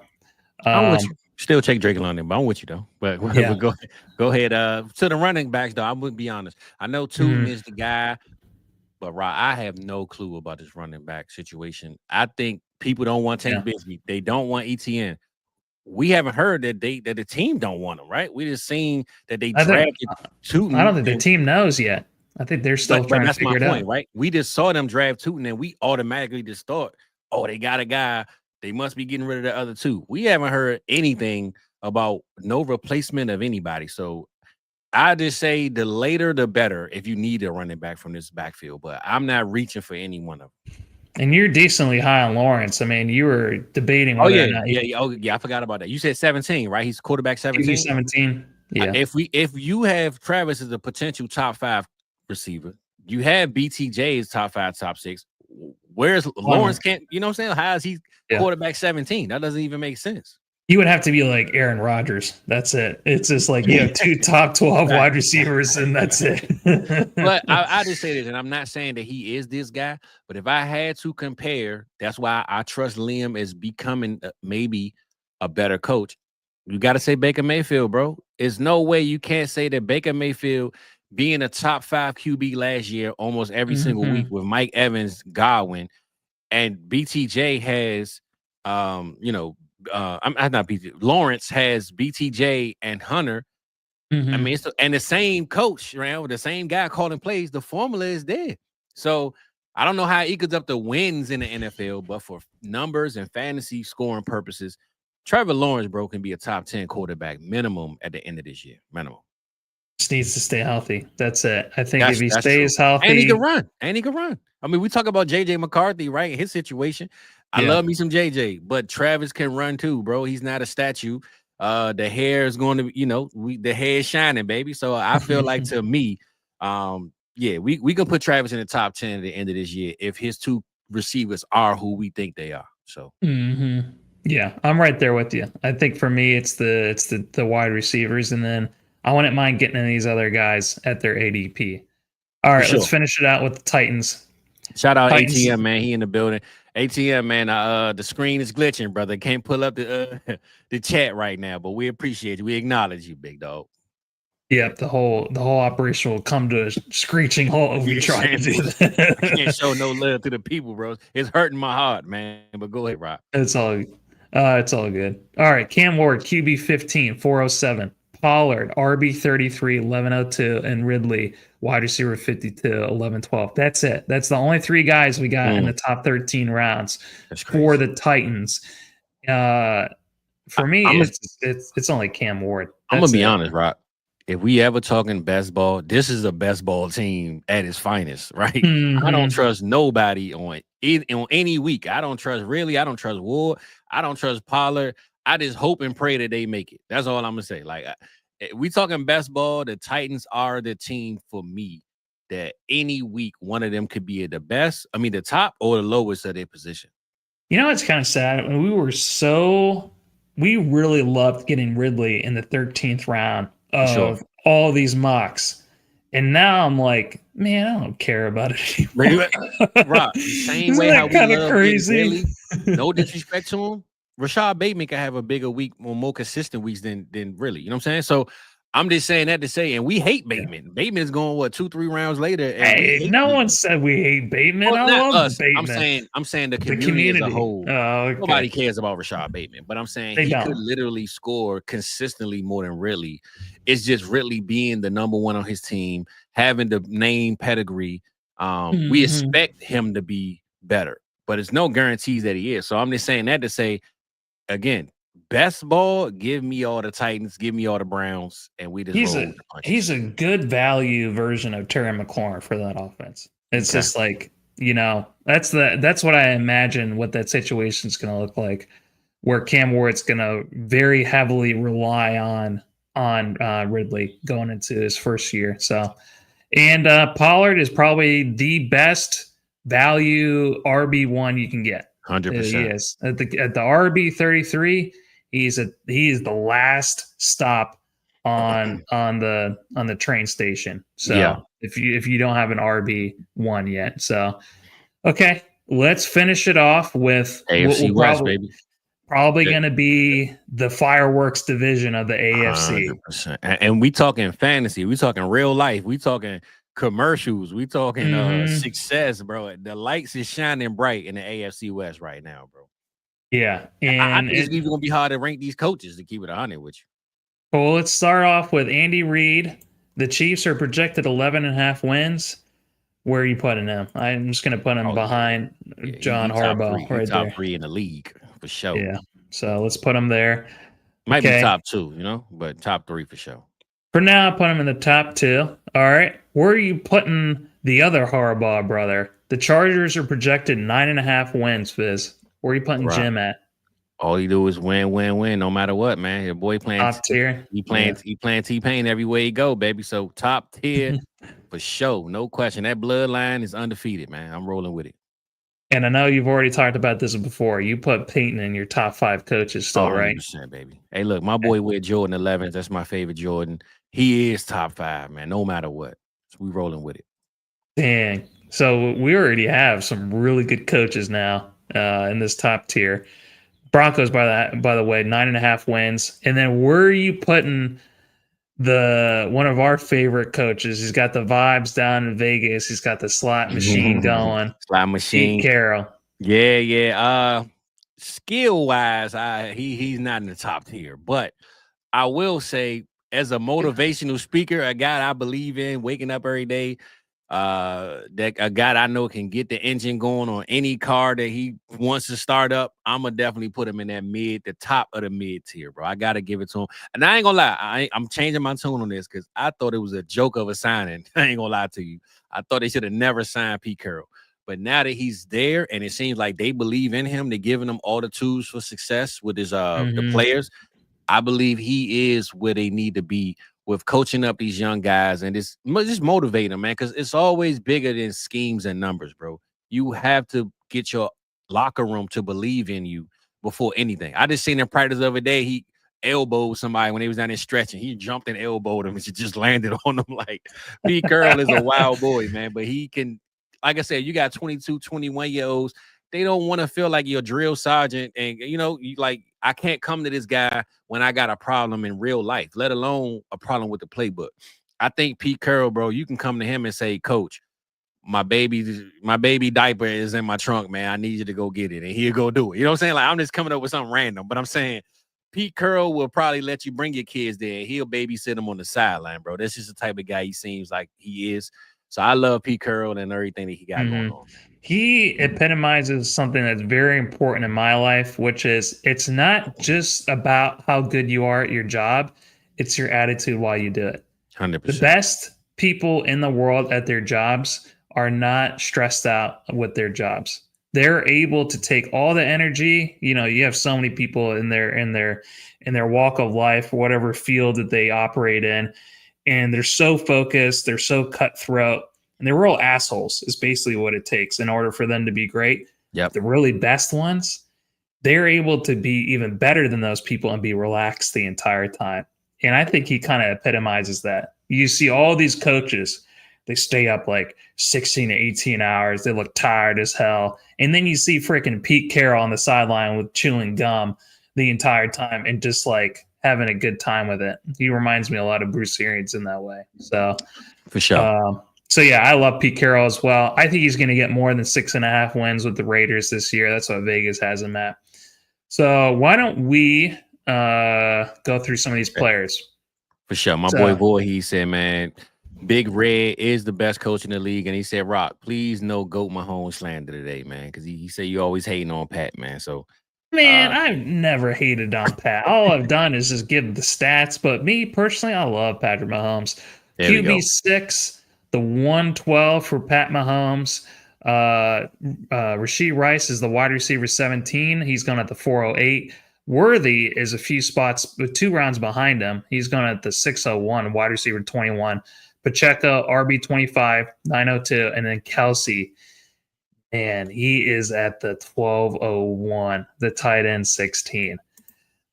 I'm with you. Still take Drake London, but I'm with you though. But we'll go ahead. To the running backs though, I would be honest. I know Tootin is the guy, but Rob, I have no clue about this running back situation. I think people don't want Tank Bigsby. They don't want ETN. We haven't heard that the team don't want him, right? We just seen that they drafted Tootin. I don't think the team knows yet. I think they're still trying to figure it out. Right? We just saw them draft Tootin, and we automatically just thought, oh, they got a guy They must be getting rid of the other two. We haven't heard anything about no replacement of anybody. So I just say the later the better if you need a running back from this backfield. But I'm not reaching for any one of them. And you're decently high on Lawrence. I mean, you were debating whether or not I forgot about that. You said 17, right? He's quarterback 17. 17. Yeah. If you have Travis as a potential top 5 receiver, you have BTJ as top 5, top 6. Where's Lawrence? Can't you know what I'm saying? How is he quarterback 17? That doesn't even make sense. You would have to be like Aaron Rodgers. That's it. It's just like you have 2 top 12 wide receivers, and that's it. But I just say this, and I'm not saying that he is this guy, but if I had to compare, that's why I trust Liam as becoming maybe a better coach. You got to say Baker Mayfield, bro. There's no way you can't say that Baker Mayfield being a top 5 QB last year, almost every single week with Mike Evans, Godwin, and BTJ has, I'm not BTJ. Lawrence has BTJ and Hunter. I mean, and the same coach, right? With the same guy calling plays. The formula is there. So I don't know how it equals up the wins in the NFL, but for numbers and fantasy scoring purposes, Trevor Lawrence, bro, can be a top 10 quarterback minimum at the end of this year. Minimum. Just needs to stay healthy. That's it. I think if he stays healthy, and he can run. I mean, we talk about JJ McCarthy, right? His situation. I love me some JJ, but Travis can run too, bro. He's not a statue. The hair is going to, the hair is shining, baby. So I feel like to me, we can put Travis in the top 10 at the end of this year if his 2 receivers are who we think they are. So yeah, I'm right there with you. I think for me, it's the wide receivers, and then I wouldn't mind getting in these other guys at their ADP. All right, let's finish it out with the Titans. Shout out ATM, man. He in the building. ATM, man. The screen is glitching, brother. Can't pull up the chat right now, but we appreciate you. We acknowledge you, big dog. Yep, the whole operation will come to a screeching halt if we try to do that. I can't show no love to the people, bro. It's hurting my heart, man. But go ahead, Rob. It's all good. All right, Cam Ward, QB 15, 407. Pollard, RB 33, 1102, and Ridley, wide receiver 52, 1112. That's it. That's the only 3 guys we got in the top 13 rounds for the Titans. For me, it's only Cam Ward. I'm gonna be honest, Rob. If we ever talking best ball, this is a best ball team at its finest, right? I don't trust nobody on any week. I don't trust Ward. I don't trust Pollard. I just hope and pray that they make it. That's all I'm gonna say. Like, we talking best ball, the Titans are the team for me that any week one of them could be at the best. I mean, the top or the lowest of their position. You know, it's kind of sad. We really loved getting Ridley in the 13th round of all these mocks. And now I'm like, man, I don't care about it anymore. Rob, same way how we love crazy. Ridley, no disrespect to him. Rashad Bateman can have a bigger week or more consistent weeks than really. You know what I'm saying? So I'm just saying that to say, and we hate Bateman. Bateman is going 2-3 rounds later. Hey, no one said we hate Bateman. I love us. Bateman. I'm saying the community as a whole. Oh, okay. Nobody cares about Rashad Bateman, but I'm saying he could literally score consistently more than Ridley. It's just Ridley being the number 1 on his team, having the name pedigree. We expect him to be better, but it's no guarantees that he is. So I'm just saying that to say, again, best ball, give me all the Titans, give me all the Browns, and we just roll with the punches. He's a good value version of Terry McLaurin for that offense. It's just like, that's what I imagine what that situation is going to look like, where Cam Ward's going to very heavily rely on Ridley going into his first year. So, and Pollard is probably the best value RB1 you can get. 100%. He is at the RB 33. He is the last stop on the train station. So if you don't have an RB1 yet, so okay, let's finish it off with AFC West, baby. Probably going to be the fireworks division of the AFC. 100%. And we talking fantasy. We talking real life. We talking commercials. We talking success, bro. The lights is shining bright in the AFC West right now, bro. Yeah. And I think it's even going to be hard to rank these coaches, to keep it 100 with you. Well, let's start off with Andy Reid. The Chiefs are projected 11.5 wins. Where are you putting them? I'm just going to put him behind John Harbaugh right there. Top 3 in the league for sure. Yeah. So let's put him there. Might be top 2, but top 3 for sure. For now, put him in the top 2. All right. Where are you putting the other Harbaugh brother? The Chargers are projected 9.5 wins, Fizz. Where are you putting Jim at? All he do is win, no matter what, man. Your boy playing top tier. He playing T-Pain everywhere he go, baby. So top tier for sure, no question. That bloodline is undefeated, man. I'm rolling with it. And I know you've already talked about this before. You put Peyton in your top 5 coaches still, 100%, right? Baby. Hey, look, my boy with Jordan 11s. That's my favorite Jordan. He is top 5, man, no matter what. So we rolling with it. Dang. So we already have some really good coaches now in this top tier. Broncos, by the way, 9.5 wins. And then where are you putting one of our favorite coaches? He's got the vibes down in Vegas. He's got the slot machine going. Slot machine. Pete Carroll. Yeah. Skill wise, he's not in the top tier, but I will say, as a motivational speaker, a guy I believe in, waking up every day, that a guy I know can get the engine going on any car that he wants to start up. I'm gonna definitely put him in that the top of the mid tier, bro. I gotta give it to him. And I ain't gonna lie, I'm changing my tune on this because I thought it was a joke of a signing. I ain't gonna lie to you. I thought they should have never signed Pete Carroll. But now that he's there and it seems like they believe in him, they're giving him all the tools for success with his the players. I believe he is where they need to be with coaching up these young guys and just motivate them, man, because it's always bigger than schemes and numbers, bro. You have to get your locker room to believe in you before anything. I just seen in practice the other day, he elbowed somebody when he was down there stretching. He jumped and elbowed him and she just landed on him. Like, Pete Carroll is a wild boy, man, but he can, like I said, you got 22, 21-year-olds. They don't want to feel like you're a drill sergeant and, I can't come to this guy when I got a problem in real life, let alone a problem with the playbook. I think Pete Carroll, bro, you can come to him and say, Coach, my baby diaper is in my trunk, man. I need you to go get it. And he'll go do it. You know what I'm saying? Like, I'm just coming up with something random, but I'm saying Pete Carroll will probably let you bring your kids there and he'll babysit them on the sideline, bro. That's just the type of guy he seems like he is. So I love Pete Carroll and everything that he got going on. He epitomizes something that's very important in my life, which is it's not just about how good you are at your job. It's your attitude while you do it. 100%. The best people in the world at their jobs are not stressed out with their jobs. They're able to take all the energy. You have so many people in their walk of life, whatever field that they operate in, and they're so focused, they're so cutthroat. And they're real assholes is basically what it takes in order for them to be great. Yep. The really best ones, they're able to be even better than those people and be relaxed the entire time. And I think he kind of epitomizes that. You see all these coaches, they stay up like 16 to 18 hours. They look tired as hell. And then you see freaking Pete Carroll on the sideline with chewing gum the entire time and just like having a good time with it. He reminds me a lot of Bruce Arians in that way. So for sure. So, yeah, I love Pete Carroll as well. I think he's going to get more than 6.5 wins with the Raiders this year. That's what Vegas has him at. So why don't we go through some of these players? For sure. My boy, he said, man, Big Red is the best coach in the league. And he said, Rock, please no GOAT Mahomes slander today, man, because he said you always hating on Pat, man. So, man, I've never hated on Pat. All I've done is just give the stats. But me, personally, I love Patrick Mahomes. QB6. The 112 for Pat Mahomes. Rashee Rice is the wide receiver 17. He's going at the 408. Worthy is a few spots, 2 rounds behind him. He's going at the 601, wide receiver 21. Pacheco, RB 25, 902, and then Kelsey. Man, he is at the 1201, the tight end 16.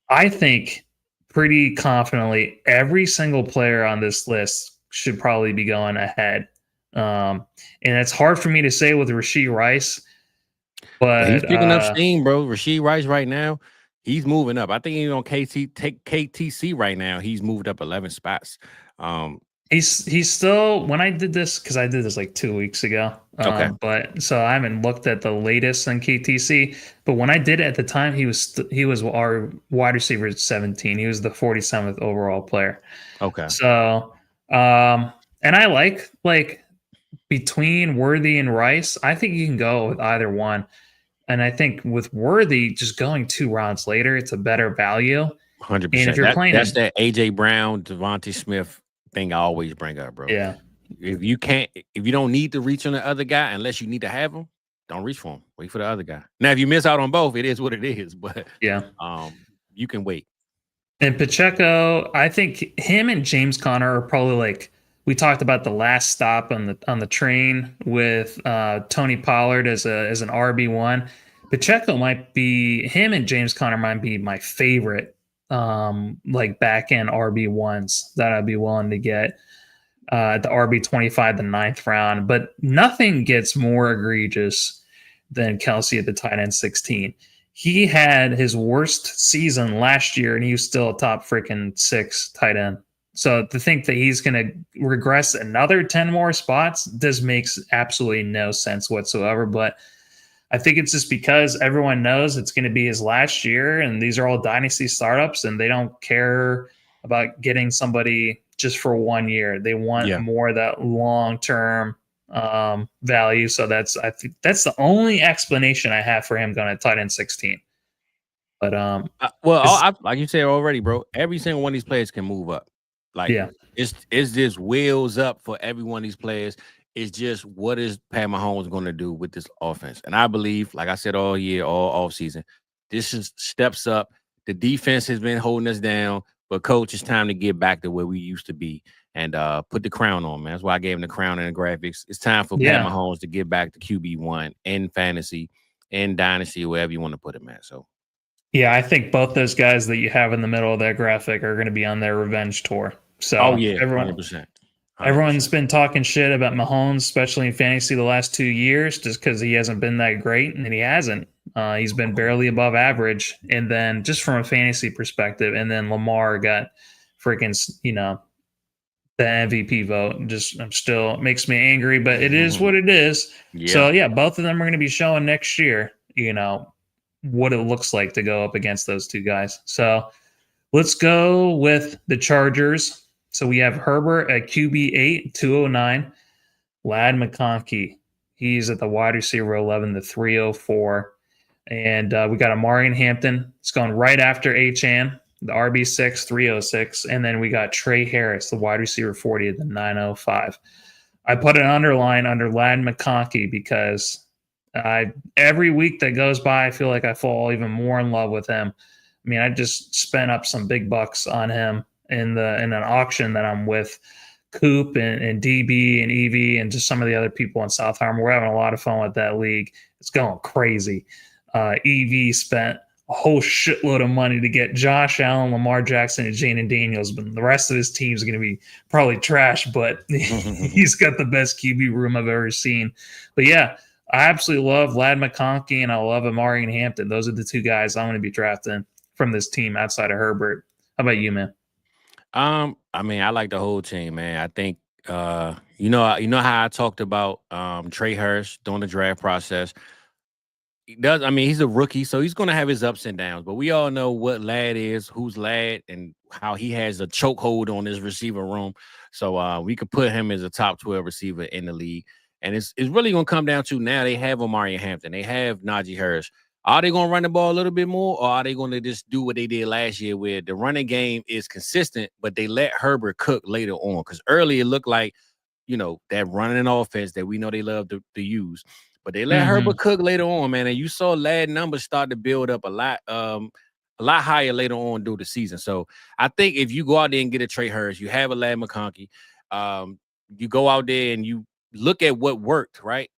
I think pretty confidently every single player on this list should probably be going ahead. And it's hard for me to say with Rashee Rice, but he's picking up steam, bro. Rashee Rice right now, he's moving up. I think he's on KTC right now. He's moved up 11 spots. He's still, when I did this, because I did this like 2 weeks ago. Okay. But so I haven't looked at the latest on KTC. But when I did it at the time, he was our wide receiver at 17. He was the 47th overall player. Okay. So and I like between Worthy and Rice, I think you can go with either one. And I think with Worthy just going 2 rounds later, it's a better value. And if 100%. you're playing That's that AJ Brown, Devontae Smith thing I always bring up, bro. yeah. If you don't need to reach on the other guy unless you need to have him, don't reach for him. Wait for the other guy. Now, if you miss out on both, it is what it is. But Yeah. you can wait. And Pacheco, I think him and James Conner are probably like we talked about the last stop on the train with Tony Pollard as an RB1. Pacheco might be him and James Conner might be my favorite like back end RB1s that I'd be willing to get. The RB25, the 9th round, but nothing gets more egregious than Kelsey at the tight end 16. He had his worst season last year, and he was still a top freaking 6 tight end. So to think that he's going to regress another 10 more spots, this makes absolutely no sense whatsoever. But I think it's just because everyone knows it's going to be his last year, and these are all dynasty startups, and they don't care about getting somebody just for 1 year. They want more of that long-term value. So I think that's the only explanation I have for him going to tight end 16. But like you said already, bro, every single one of these players can move up. Like it's just wheels up for every one of these players. It's just what is Pat Mahomes going to do with this offense? And I believe, like I said all year, all offseason, this is steps up. The defense has been holding us down. But, Coach, it's time to get back to where we used to be and put the crown on, man. That's why I gave him the crown and the graphics. It's time for Pat Mahomes to get back to QB1 in fantasy, in dynasty, wherever you want to put it, man. So, yeah, I think both those guys that you have in the middle of that graphic are going to be on their revenge tour. So, 100%. Everyone's been talking shit about Mahomes, especially in fantasy the last 2 years, just because he hasn't been that great, and he hasn't. He's been barely above average. And then just from a fantasy perspective, and then Lamar got freaking, the MVP vote. It makes me angry, but it is what it is. Yeah. So, both of them are going to be showing next year, what it looks like to go up against those two guys. So let's go with the Chargers. So we have Herbert at QB8, 209. Ladd McConkey, he's at the wide receiver 11, the 304. And we got Amari Hampton. It's going right after Achane, the RB6, 306. And then we got Trey Harris, the wide receiver 40 at the 905. I put an underline under Ladd McConkey because every week that goes by, I feel like I fall even more in love with him. I mean, I just spent up some big bucks on him in an auction that I'm with Coop and DB and EV and just some of the other people in South Harlem. We're having a lot of fun with that league. It's going crazy. EV spent a whole shitload of money to get Josh Allen, Lamar Jackson, and Jaden Daniels, but the rest of his team is going to be probably trash, but he's got the best QB room I've ever seen. But yeah, I absolutely love Ladd McConkey and I love Amari Hampton. Those are the two guys I'm going to be drafting from this team outside of Herbert. How about you, man? I mean, I like the whole team, man. I think you know how I talked about Trey Harris during the draft process. He's a rookie, so he's gonna have his ups and downs, but we all know what Ladd is, who's Ladd, and how he has a chokehold on his receiver room. So we could put him as a top 12 receiver in the league. And it's really gonna come down to now they have Amari Hampton, they have Najee Harris. Are they going to run the ball a little bit more, or are they going to just do what they did last year where the running game is consistent, but they let Herbert cook later on? Because earlier it looked like, that running offense that we know they love to use. But they let Herbert cook later on, man. And you saw Ladd numbers start to build up a lot higher later on through the season. So I think if you go out there and get a Trey Harris, you have a Ladd McConkey, you go out there and you look at what worked, right?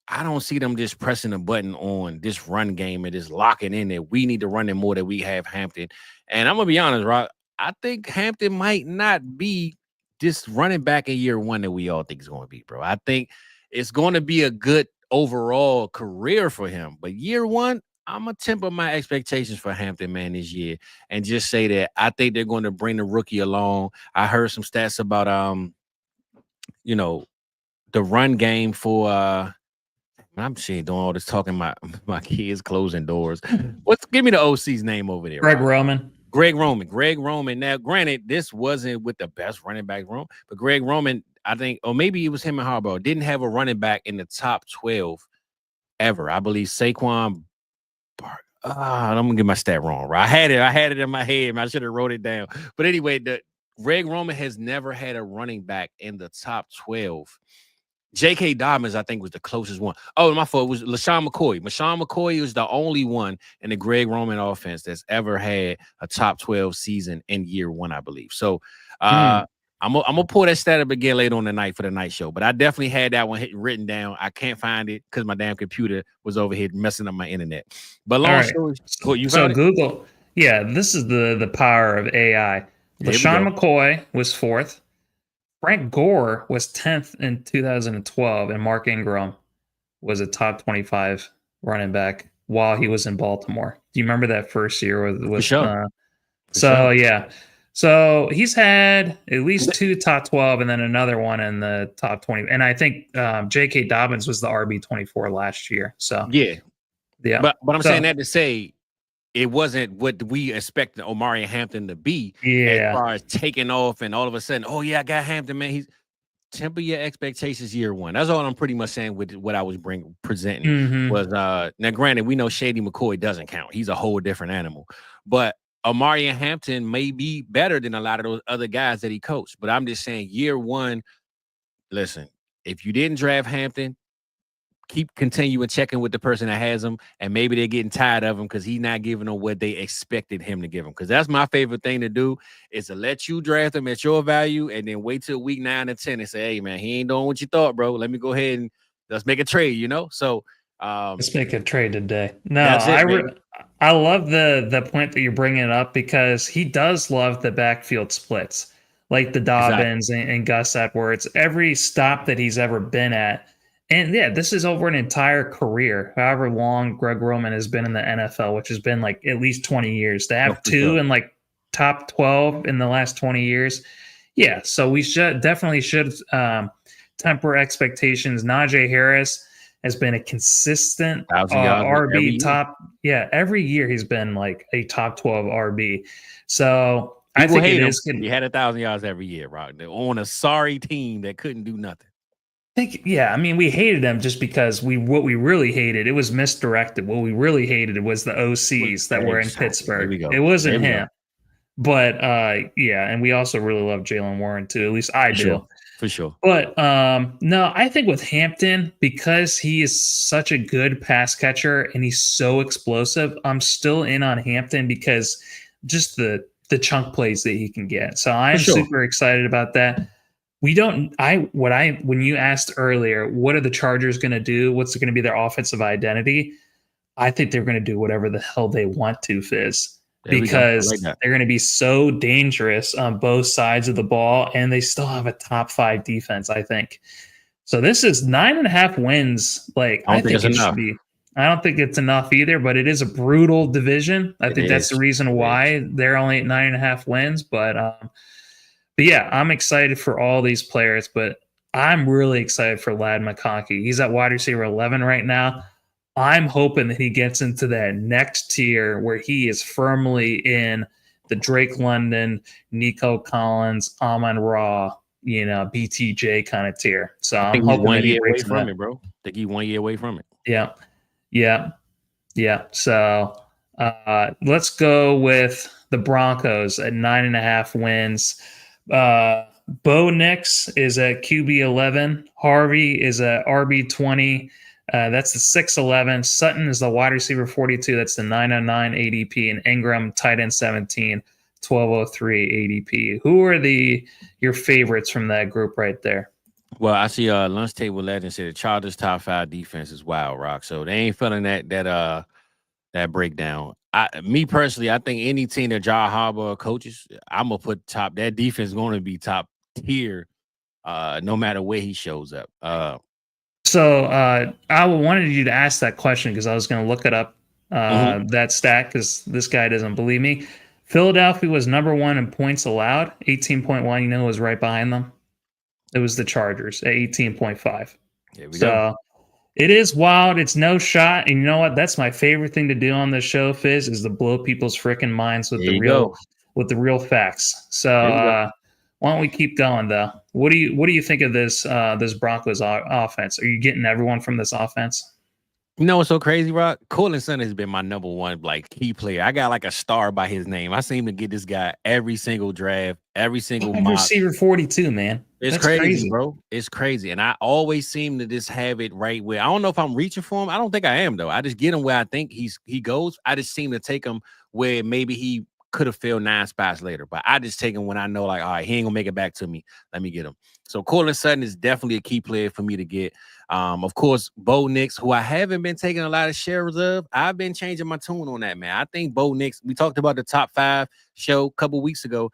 I don't see them just pressing a button on this run game and just locking in there. We need to run it more than we have Hampton. And I'm going to be honest, Rock, I think Hampton might not be this running back in year one that we all think is going to be, bro. I think it's going to be a good overall career for him. But year one, I'm going to temper my expectations for Hampton, man, this year and just say that I think they're going to bring the rookie along. I heard some stats about, the run game for I'm doing all this talking. My kids closing doors. Give me the OC's name over there? Greg Roman. Greg Roman. Now, granted, this wasn't with the best running back room, but Greg Roman, I think, or maybe it was him and Harbaugh, didn't have a running back in the top 12 ever. I believe Saquon Park. I'm gonna get my stat wrong, right? I had it in my head. I should have wrote it down. But anyway, Greg Roman has never had a running back in the top 12. J.K. Dobbins, I think, was the closest one. Oh, my fault. It was LaShawn McCoy. LaShawn McCoy was the only one in the Greg Roman offense that's ever had a top 12 season in year one, I believe. So I'm gonna pull that stat up again later on the night for the night show. But I definitely had that one written down. I can't find it because my damn computer was over here messing up my internet. But long story short, you found it? Google. Yeah, this is the power of AI. LaShawn McCoy was 4th. Frank Gore was 10th in 2012, and Mark Ingram was a top 25 running back while he was in Baltimore. Do you remember that first year? Yeah. So he's had at least 2 top 12 and then another one in the top 20. And I think J.K. Dobbins was the RB24 last year. So yeah. But I'm saying that to say, it wasn't what we expected Omari Hampton to be as far as taking off and all of a sudden, oh yeah, I got Hampton, man. He's temper your expectations year one. That's all I'm pretty much saying with what I was presenting was now granted, we know Shady McCoy doesn't count. He's a whole different animal. But Omari Hampton may be better than a lot of those other guys that he coached. But I'm just saying year one, listen, if you didn't draft Hampton, continue and checking with the person that has him, and maybe they're getting tired of him because he's not giving them what they expected him to give them. Because that's my favorite thing to do is to let you draft him at your value and then wait till week 9 and 10 and say, hey man, he ain't doing what you thought, bro. Let me go ahead and let's make a trade, So let's make a trade today. No, I love the point that you're bringing up because he does love the backfield splits, like the Dobbins and Gus Edwards. Every stop that he's ever been at. And yeah, this is over an entire career, however long Greg Roman has been in the NFL, which has been like at least 20 years. To have 2 in like top 12 in the last 20 years. Yeah, so we definitely should temper expectations. Najee Harris has been a consistent RB top. Yeah, every year he's been like a top 12 RB. So I think it is. He had 1,000 yards every year, Rock. On a sorry team that couldn't do nothing. I mean, we hated him just because what we really hated, it was misdirected. What we really hated was the OCs that were in Pittsburgh. It wasn't him. But and we also really love Jaylen Warren too. At least I do. For sure. But no, I think with Hampton, because he is such a good pass catcher and he's so explosive, I'm still in on Hampton because just the chunk plays that he can get. So I'm super excited about that. When you asked earlier, what are the Chargers going to do? What's going to be their offensive identity? I think they're going to do whatever the hell they want to, Fizz, because they're going to be so dangerous on both sides of the ball, and they still have a top 5 defense, I think. So this is 9.5 wins. Like I think it should be. I don't think it's enough either, but it is a brutal division. I think that's the reason why they're only at 9.5 wins. But yeah, I'm excited for all these players, but I'm really excited for Ladd McConkey. He's at wide receiver 11 right now. I'm hoping that he gets into that next tier where he is firmly in the Drake London, Nico Collins, Amon-Ra, BTJ kind of tier. So I'm hoping that he breaks from it, bro. I think he's 1 year away from it. Yeah. So let's go with the Broncos at 9.5 wins. Bo Nix is at QB 11. Harvey is at RB 20. That's the 6'11. Sutton is the wide receiver 42. That's the 909 ADP. And Ingram, tight end 17, 1203 ADP. Who are your favorites from that group right there? Well, I see Lunch Table Legend said the Chargers top 5 defense is wild, Rock. So they ain't feeling that breakdown. Me personally, I think any team that John Harbaugh coaches, I'm gonna put top. That defense is going to be top tier, no matter where he shows up. So I wanted you to ask that question because I was going to look it up that stat because this guy doesn't believe me. Philadelphia was number 1 in points allowed, 18.1. You know, was right behind them. It was the Chargers at 18.5. There we go. It is wild. It's no shot. And you know what? That's my favorite thing to do on this show, Fizz, is to blow people's freaking minds with the real facts. So why don't we keep going though? What do you think of this Broncos offense? Are you getting everyone from this offense? You know what's so crazy, Rock? Cortland Sutton has been my number one like key player. I got like a star by his name. I seem to get this guy every single draft, every single Wide mock. receiver 42, man. It's That's crazy, bro. It's crazy. And I always seem to just have it right where I don't know if I'm reaching for him. I don't think I am, though. I just get him where I think he goes. I just seem to take him where maybe he could have filled 9 spots later. But I just take him when I know, like, all right, he ain't gonna make it back to me. Let me get him. So Cortland Sutton is definitely a key player for me to get. Of course, Bo Nix, who I haven't been taking a lot of shares of. I've been changing my tune on that, man. I think Bo Nix, we talked about the top 5 show a couple weeks ago.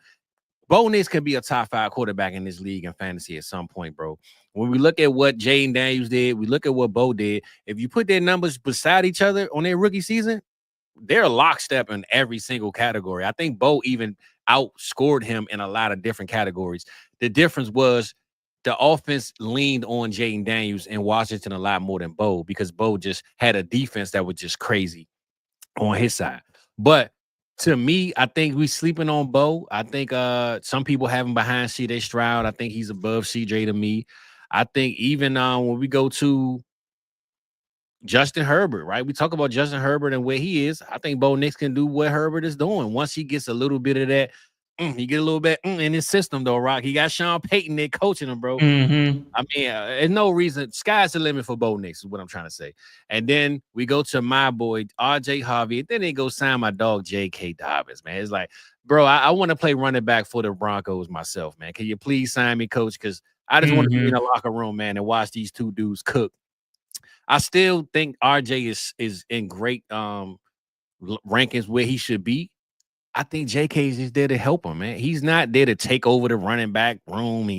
Bo Nix can be a top 5 quarterback in this league in fantasy at some point, bro. When we look at what Jaden Daniels did, we look at what Bo did. If you put their numbers beside each other on their rookie season, they're lockstep in every single category. I think Bo even outscored him in a lot of different categories. The difference was the offense leaned on Jaden Daniels in Washington a lot more than Bo because Bo just had a defense that was just crazy on his side. But to me, I think we sleeping on Bo. I think some people have him behind C.J. Stroud. I think he's above CJ to me. I think even when we go to Justin Herbert, right? We talk about Justin Herbert and where he is. I think Bo Nix can do what Herbert is doing. Once he gets a little bit of that, he get a little bit in his system, though, Rock. He got Sean Payton there coaching him, bro. Mm-hmm. I mean, there's no reason. Sky's the limit for Bo Nix is what I'm trying to say. And then we go to my boy, R.J. Harvey. And then they go sign my dog, J.K. Dobbins, man. It's like, bro, I want to play running back for the Broncos myself, man. Can you please sign me, coach? Because I just want to be in a locker room, man, and watch these two dudes cook. I still think RJ is in great rankings where he should be. I think JK is just there to help him, man. He's not there to take over the running back room.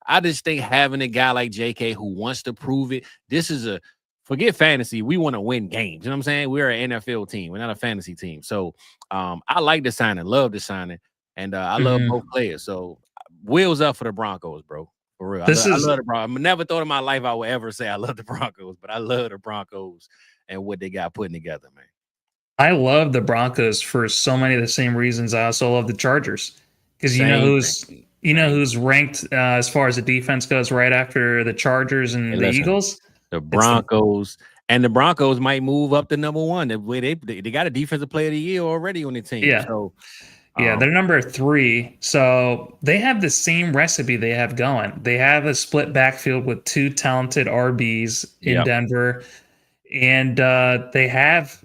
I just think having a guy like JK who wants to prove it, this is forget fantasy. We want to win games. You know what I'm saying? We're an NFL team. We're not a fantasy team. So I like the signing, love the signing, and I love both players. So wheels up for the Broncos, bro. For real. I love the Broncos. I never thought in my life I would ever say I love the Broncos, but I love the Broncos and what they got putting together, man. I love the Broncos for so many of the same reasons I also love the Chargers. Because you know who's ranked as far as the defense goes right after the Chargers and the Eagles? The Broncos. And the Broncos might move up to number 1. They got a defensive player of the year already on the team. Yeah. So they're number 3. So they have the same recipe they have going. They have a split backfield with 2 talented RBs in Denver. And they have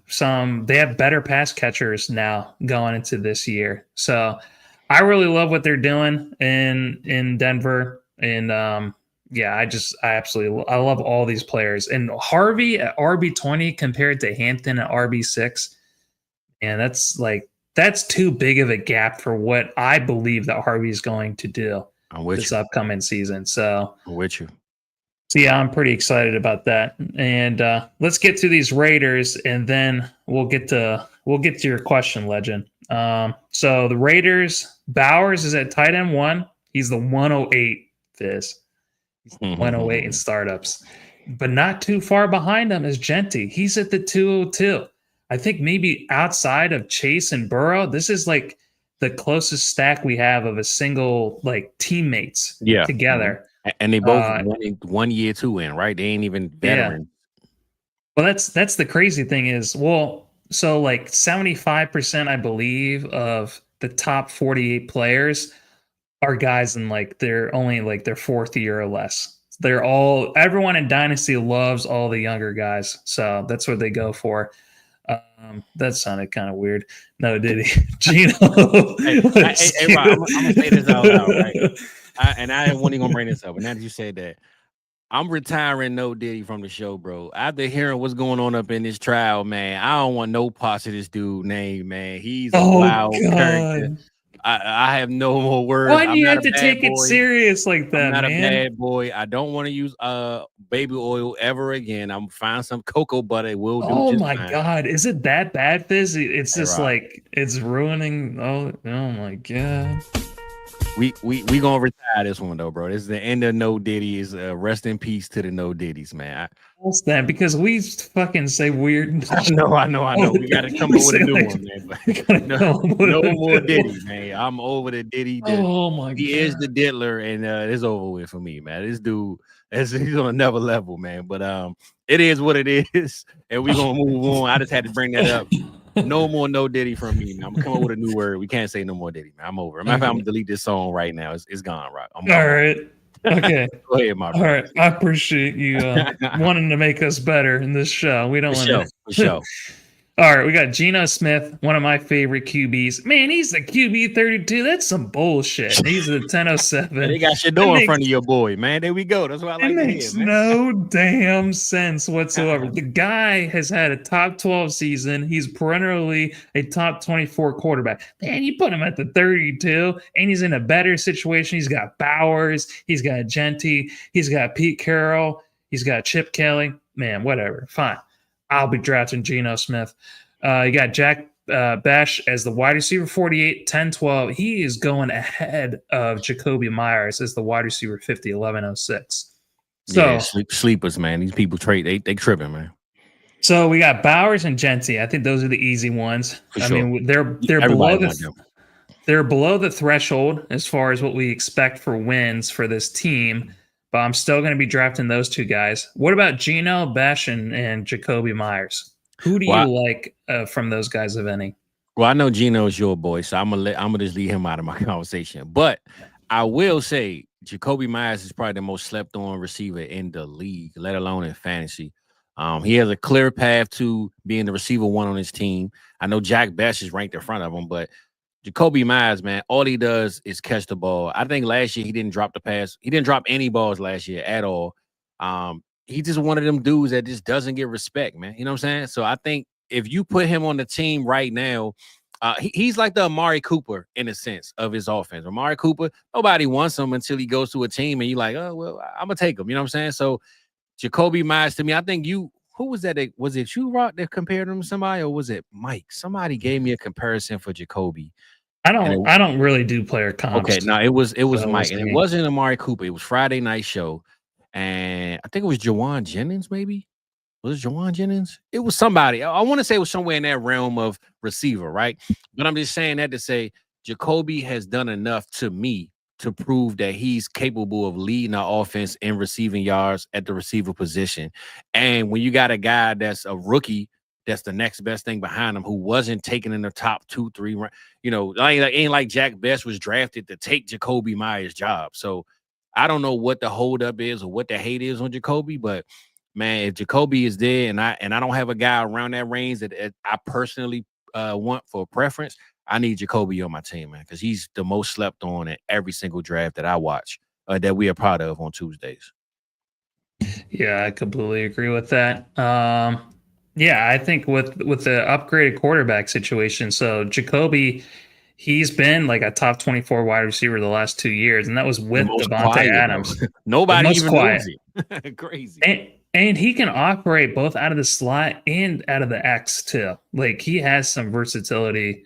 better pass catchers now going into this year. So I really love what they're doing in Denver. And I love all these players. And Harvey at RB20 compared to Hampton at RB6. And that's too big of a gap for what I believe that Harvey is going to do this upcoming season. So I'm with you. So yeah, I'm pretty excited about that. And let's get to these Raiders, and then we'll get to your question, Legend. So the Raiders, Bowers is at tight end 1. He's the 108, Fizz. He's 108 in startups. But not too far behind him is Genty. He's at the 202. I think maybe outside of Chase and Burrow, this is like the closest stack we have of a single like teammates together. And they both 1 year 2 in, right? They ain't even veterans. Yeah. Well, that's the crazy thing is, so like 75%, I believe, of the top 48 players are guys in like they're only like their 4th year or less. Everyone in Dynasty loves all the younger guys, so that's what they go for. That sounded kind of weird. No, did he? Gino. hey, Rob, I'm gonna say this out loud, right? I wasn't gonna bring this up, but now that you said that, I'm retiring No Diddy from the show, bro. After hearing what's going on up in this trial, man, I don't want no parts of this dude name, man. He's a wild character. I have no more words. Why do you have to take it serious like that, I'm not man? a bad boy. I don't want to use baby oil ever again. I'm find some cocoa butter. It will do. Oh my God, is it that bad, Fizz? It's just like it's ruining. Oh my God. we gonna retire this one though, bro. This is the end of No Diddy's. Rest in peace to the No Diddy's, man. What's that? Because we fucking say weird. I know. We got to come up with a new one, man. No more Diddy, man. I'm over the Diddy. Oh my God. He is the diddler, and it's over with for me, man. This dude, he's on another level, man. But it is what it is, and we gonna move on. I just had to bring that up. No more No Diddy from me, man. I'm gonna come up with a new word. We can't say no more Diddy, man. I'm over it. Matter of fact, I'm gonna delete this song right now. It's gone, Rock. All right. Okay. Go ahead, my brother. All right. I appreciate you wanting to make us better in this show. We don't want to. For sure. All right, we got Geno Smith, one of my favorite QBs. Man, he's the QB 32. That's some bullshit. He's the 1007. They got Shador in front of your boy, man. There we go. That's what I like to hear, man. It makes man. no damn sense whatsoever. The guy has had a top 12 season. He's perennially a top 24 quarterback. Man, you put him at the 32, and he's in a better situation. He's got Bowers. He's got Genty. He's got Pete Carroll. He's got Chip Kelly. Man, whatever. Fine. I'll be drafting Geno Smith. You got Jack Bash as the wide receiver 48, 10-12. He is going ahead of Jacoby Myers as the wide receiver 50, 11-06. So yeah, sleepers, man. These people they tripping, man. So we got Bowers and Genty. I think those are the easy ones. For sure. Mean, they're below the threshold as far as what we expect for wins for this team. But I'm still going to be drafting those two guys. What about Geno, Bash, and Jacoby Myers? Who do you like from those guys, if any? Well, I know Geno is your boy, so I'm gonna just leave him out of my conversation. But I will say Jacoby Myers is probably the most slept on receiver in the league, let alone in fantasy. He has a clear path to being the receiver one on his team. I know Jack Bash is ranked in front of him, but Jacoby Myers, man, all he does is catch the ball. I think last year he didn't drop the pass. He didn't drop any balls last year at all. He's just one of them dudes that just doesn't get respect, man. You know what I'm saying? So I think if you put him on the team right now, he's like the Amari Cooper in a sense of his offense. Amari Cooper, nobody wants him until he goes to a team and you're like, oh, well, I'm going to take him. You know what I'm saying? So Jacoby Myers, to me, I think who was that? Was it you, Rock, that compared him to somebody, or was it Mike? Somebody gave me a comparison for Jacoby. I don't really do player comps. Okay, no, it was Mike, and it wasn't Amari Cooper. It was Friday night show, and I think it was Jawan Jennings, maybe. Was it Jawan Jennings? It was somebody. I want to say it was somewhere in that realm of receiver, right? But I'm just saying that to say Jacoby has done enough to me to prove that he's capable of leading our offense in receiving yards at the receiver position. And when you got a guy that's a rookie, that's the next best thing behind him, who wasn't taken in the top 2-3, ain't like Jack Best was drafted to take Jacoby Myers' job. So I don't know what the holdup is or what the hate is on Jacoby, but man, if Jacoby is there and I don't have a guy around that range that I personally want for preference, I need Jacoby on my team, man, because he's the most slept on in every single draft that I watch that we are proud of on Tuesdays. Yeah, I completely agree with that. Yeah, I think with the upgraded quarterback situation, so Jacoby, he's been like a top 24 wide receiver the last 2 years, and that was with Devontae Adams. Nobody even knows it. Crazy. And he can operate both out of the slot and out of the X too. Like he has some versatility,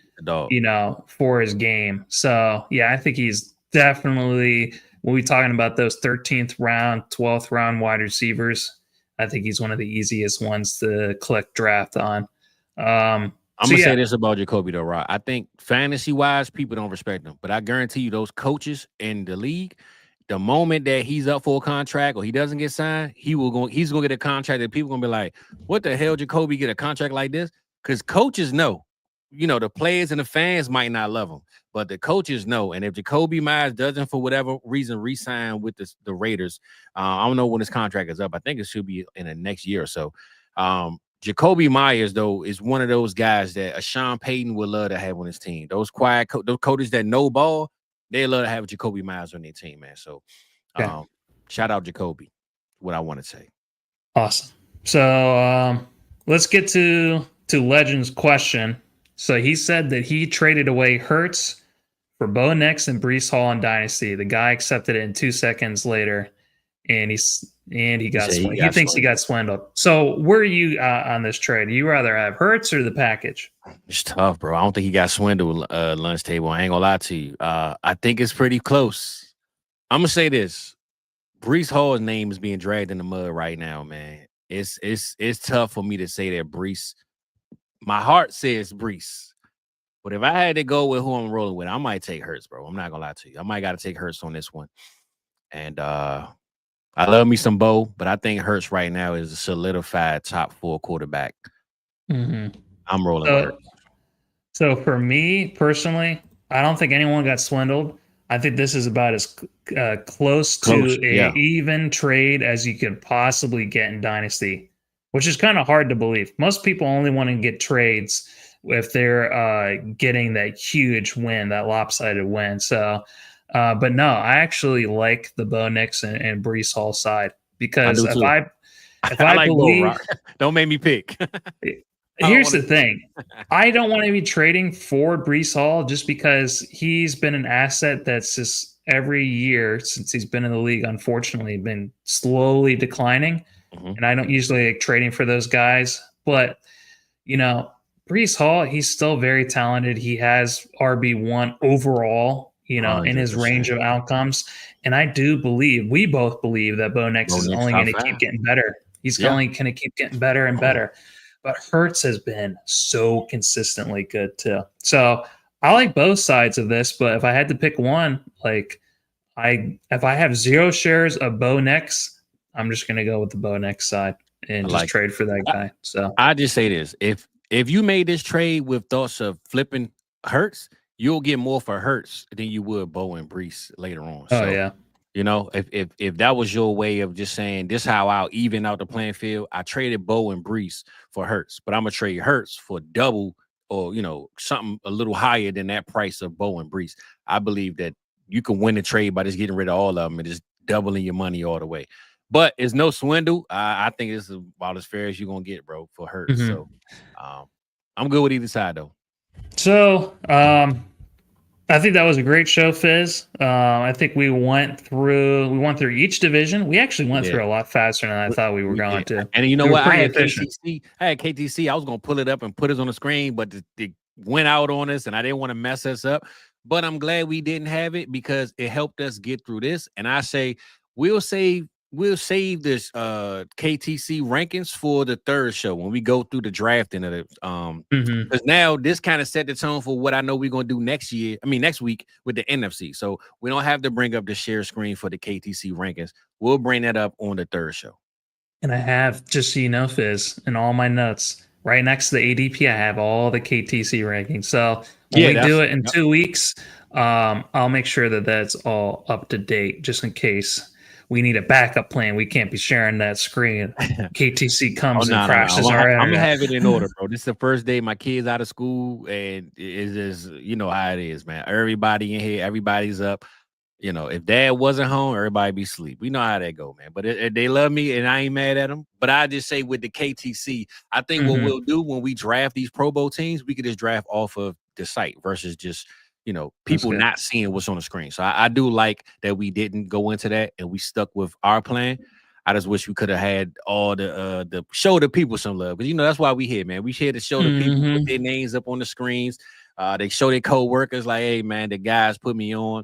for his game. So yeah, I think he's definitely, when we're talking about those 13th round, 12th round wide receivers, I think he's one of the easiest ones to click draft on. I'm going to say this about Jacoby, though, Rob. I think fantasy-wise, people don't respect him. But I guarantee you those coaches in the league, the moment that he's up for a contract or he doesn't get signed, he's going to get a contract that people going to be like, what the hell, Jacoby, get a contract like this? Because coaches know. The players and the fans might not love him, but the coaches know. And if Jacoby Myers doesn't, for whatever reason, re-sign with the Raiders, I don't know when his contract is up. I think it should be in the next year or so. Jacoby Myers, though, is one of those guys that a Sean Payton would love to have on his team. Those quiet those coaches that know ball, they love to have Jacoby Myers on their team, man. So shout out Jacoby, what I want to say. Awesome. So let's get to Legend's question. So he said that he traded away Hurts for Bo Nix and Breece Hall in Dynasty. The guy accepted it in 2 seconds later. and he got swindled. He got thinks he got swindled. So where are you on this trade? You rather have Hurts or the package? It's tough, bro. I don't think he got swindled lunch table. I ain't gonna lie to you. I think it's pretty close. I'm gonna say this. Brees Hall's name is being dragged in the mud right now, man. It's tough for me to say that Brees. My heart says Brees. But if I had to go with who I'm rolling with, I might take Hurts, bro. I'm not gonna lie to you. I might gotta take Hurts on this one. And I love me some Bo, but I think Hurts right now is a solidified top 4 quarterback. Mm-hmm. I'm rolling with Hurts. So for me personally, I don't think anyone got swindled. I think this is about as close to an even trade as you could possibly get in Dynasty, which is kind of hard to believe. Most people only want to get trades if they're getting that huge win, that lopsided win. So, but no, I actually like the Bo Nix and Brees Hall side because if I like believe, don't make me pick. Here's the thing. I don't want to be trading for Brees Hall just because he's been an asset that's just every year since he's been in the league, unfortunately, been slowly declining. Mm-hmm. And I don't usually like trading for those guys. But, Brees Hall, he's still very talented. He has RB1 overall, 100%. In his range of outcomes. And I do believe, we both believe that Bo Nix is only going to keep getting better. He's only going to keep getting better and better. But Hurts has been so consistently good too. So I like both sides of this, but if I had to pick one, if I have 0 shares of Bo Nix, I'm just gonna go with the Bo Nix side and just trade for that guy. So I just say this: if you made this trade with thoughts of flipping Hurts, you'll get more for Hurts than you would Bo and Brees later on. Oh yeah. If that was your way of just saying this, how I'll even out the playing field, I traded Bo and Brees for Hurts, but I'm gonna trade Hurts for double or something a little higher than that price of Bo and Brees. I believe that you can win the trade by just getting rid of all of them and just doubling your money all the way. But it's no swindle. I think this is about as fair as you're gonna get, bro, for Hurts. Mm-hmm. So I'm good with either side though. So I think that was a great show, Fizz. I think we went through each division. We actually went through a lot faster than I thought we were going to. And you know what? I had KTC. I was going to pull it up and put it on the screen, but it went out on us, and I didn't want to mess us up. But I'm glad we didn't have it because it helped us get through this. And I say we'll save this KTC rankings for the third show when we go through the drafting of it. Because now this kind of set the tone for what I know we're gonna do next week with the NFC. So we don't have to bring up the share screen for the KTC rankings. We'll bring that up on the third show. And I have, just so you know, Fizz, in all my notes, right next to the ADP, I have all the KTC rankings. So when we do it in 2 weeks, I'll make sure that that's all up to date, just in case we need a backup plan. We can't be sharing that screen. KTC comes and crashes our area. I'm gonna have it in order, bro. This is the first day my kids out of school, and it's just how it is, man. Everybody in here, everybody's up. If dad wasn't home, everybody be asleep. We know how that go, man. But they love me, and I ain't mad at them. But I just say with the KTC, I think what we'll do when we draft these Pro Bowl teams, we could just draft off of the site versus just people not seeing what's on the screen. So I do like that we didn't go into that and we stuck with our plan. I just wish we could have had all the show the people some love. Because that's why we here, man. We here to show the people, put their names up on the screens. They show their co-workers like, hey man, the guys put me on.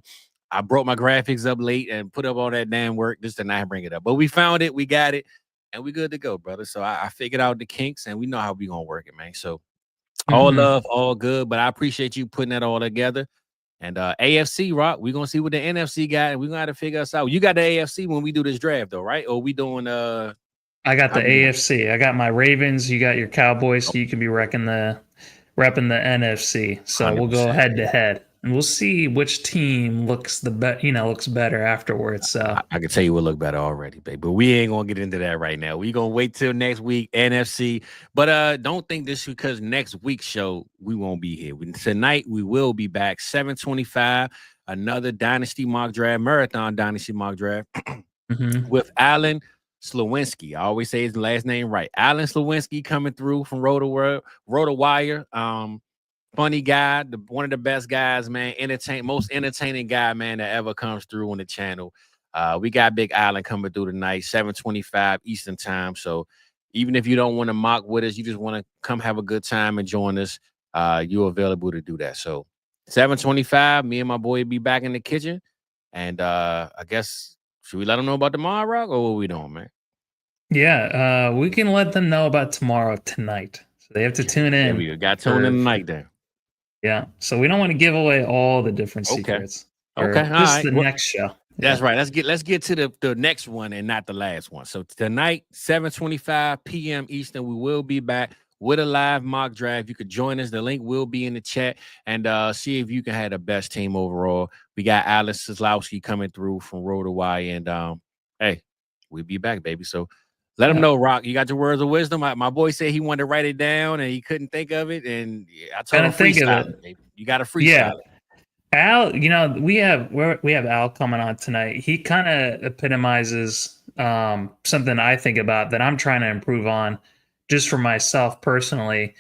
I brought my graphics up late and put up all that damn work just to not bring it up. But we found it, we got it, and we good to go, brother. So I figured out the kinks and we know how we gonna work it, man. So all love, all good, but I appreciate you putting that all together. And AFC, Rock, we're going to see what the NFC got, and we're going to have to figure us out. You got the AFC when we do this draft, though, right? Or we doing I got the AFC. I got my Ravens. You got your Cowboys, so you can be repping the NFC. So 100%. We'll go head to head. And we'll see which team looks better afterwards. So I can tell you what look better already, babe. But we ain't gonna get into that right now. We gonna wait till next week, NFC. But don't think this because next week's show we won't be here. Tonight we will be back 7:25. Another Dynasty mock draft, marathon Dynasty mock draft with Alan Slawinski. I always say his last name right. Alan Slawinski coming through from RotoWire. Funny guy, one of the best guys, man. Most entertaining guy, man, that ever comes through on the channel. We got Big Island coming through tonight, 7:25 Eastern time. So even if you don't want to mock with us, you just want to come have a good time and join us, you're available to do that. So 7:25, me and my boy be back in the kitchen. And I guess, should we let them know about tomorrow, Rock, or what we doing, man? Yeah, we can let them know about tomorrow tonight. So they have to tune in. We got to tune in tonight then. Yeah. So we don't want to give away all the different secrets. Okay. This is the next show. That's right. Let's get to the next one and not the last one. So tonight, 7:25 p.m. Eastern, we will be back with a live mock draft. You could join us. The link will be in the chat, and see if you can have the best team overall. We got Alex Sislowski coming through from Road to Y, and hey, we'll be back, baby. So let him know, Rock. You got your words of wisdom. My boy said he wanted to write it down and he couldn't think of it, and I told him freestyle it. Baby. You got to freestyle it. Al, we have Al coming on tonight. He kind of epitomizes something I think about that I'm trying to improve on, just for myself personally,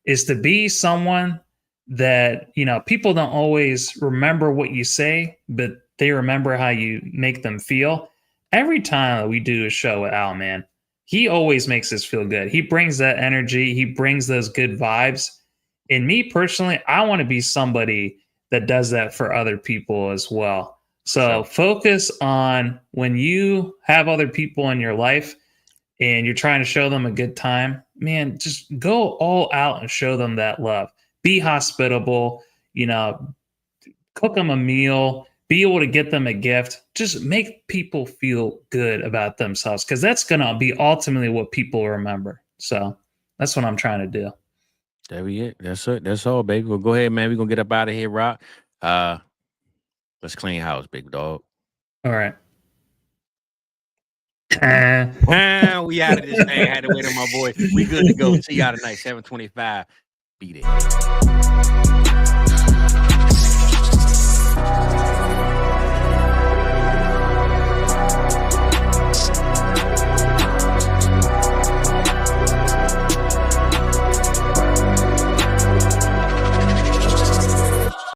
is to be someone that people don't always remember what you say, but they remember how you make them feel. Every time we do a show with Al, man, he always makes us feel good. He brings that energy. He brings those good vibes. And me personally, I want to be somebody that does that for other people as well. So focus on when you have other people in your life and you're trying to show them a good time, man, just go all out and show them that love. Be hospitable, cook them a meal, be able to get them a gift. Just make people feel good about themselves, because that's going to be ultimately what people remember. So that's what I'm trying to do. There we it. That's it. That's all, baby. Well, go ahead, man. We're going to get up out of here, Rock. Let's clean house, big dog. All right. We out of this thing. Had to wait on my boy. We good to go. See y'all tonight, 7:25. Be there.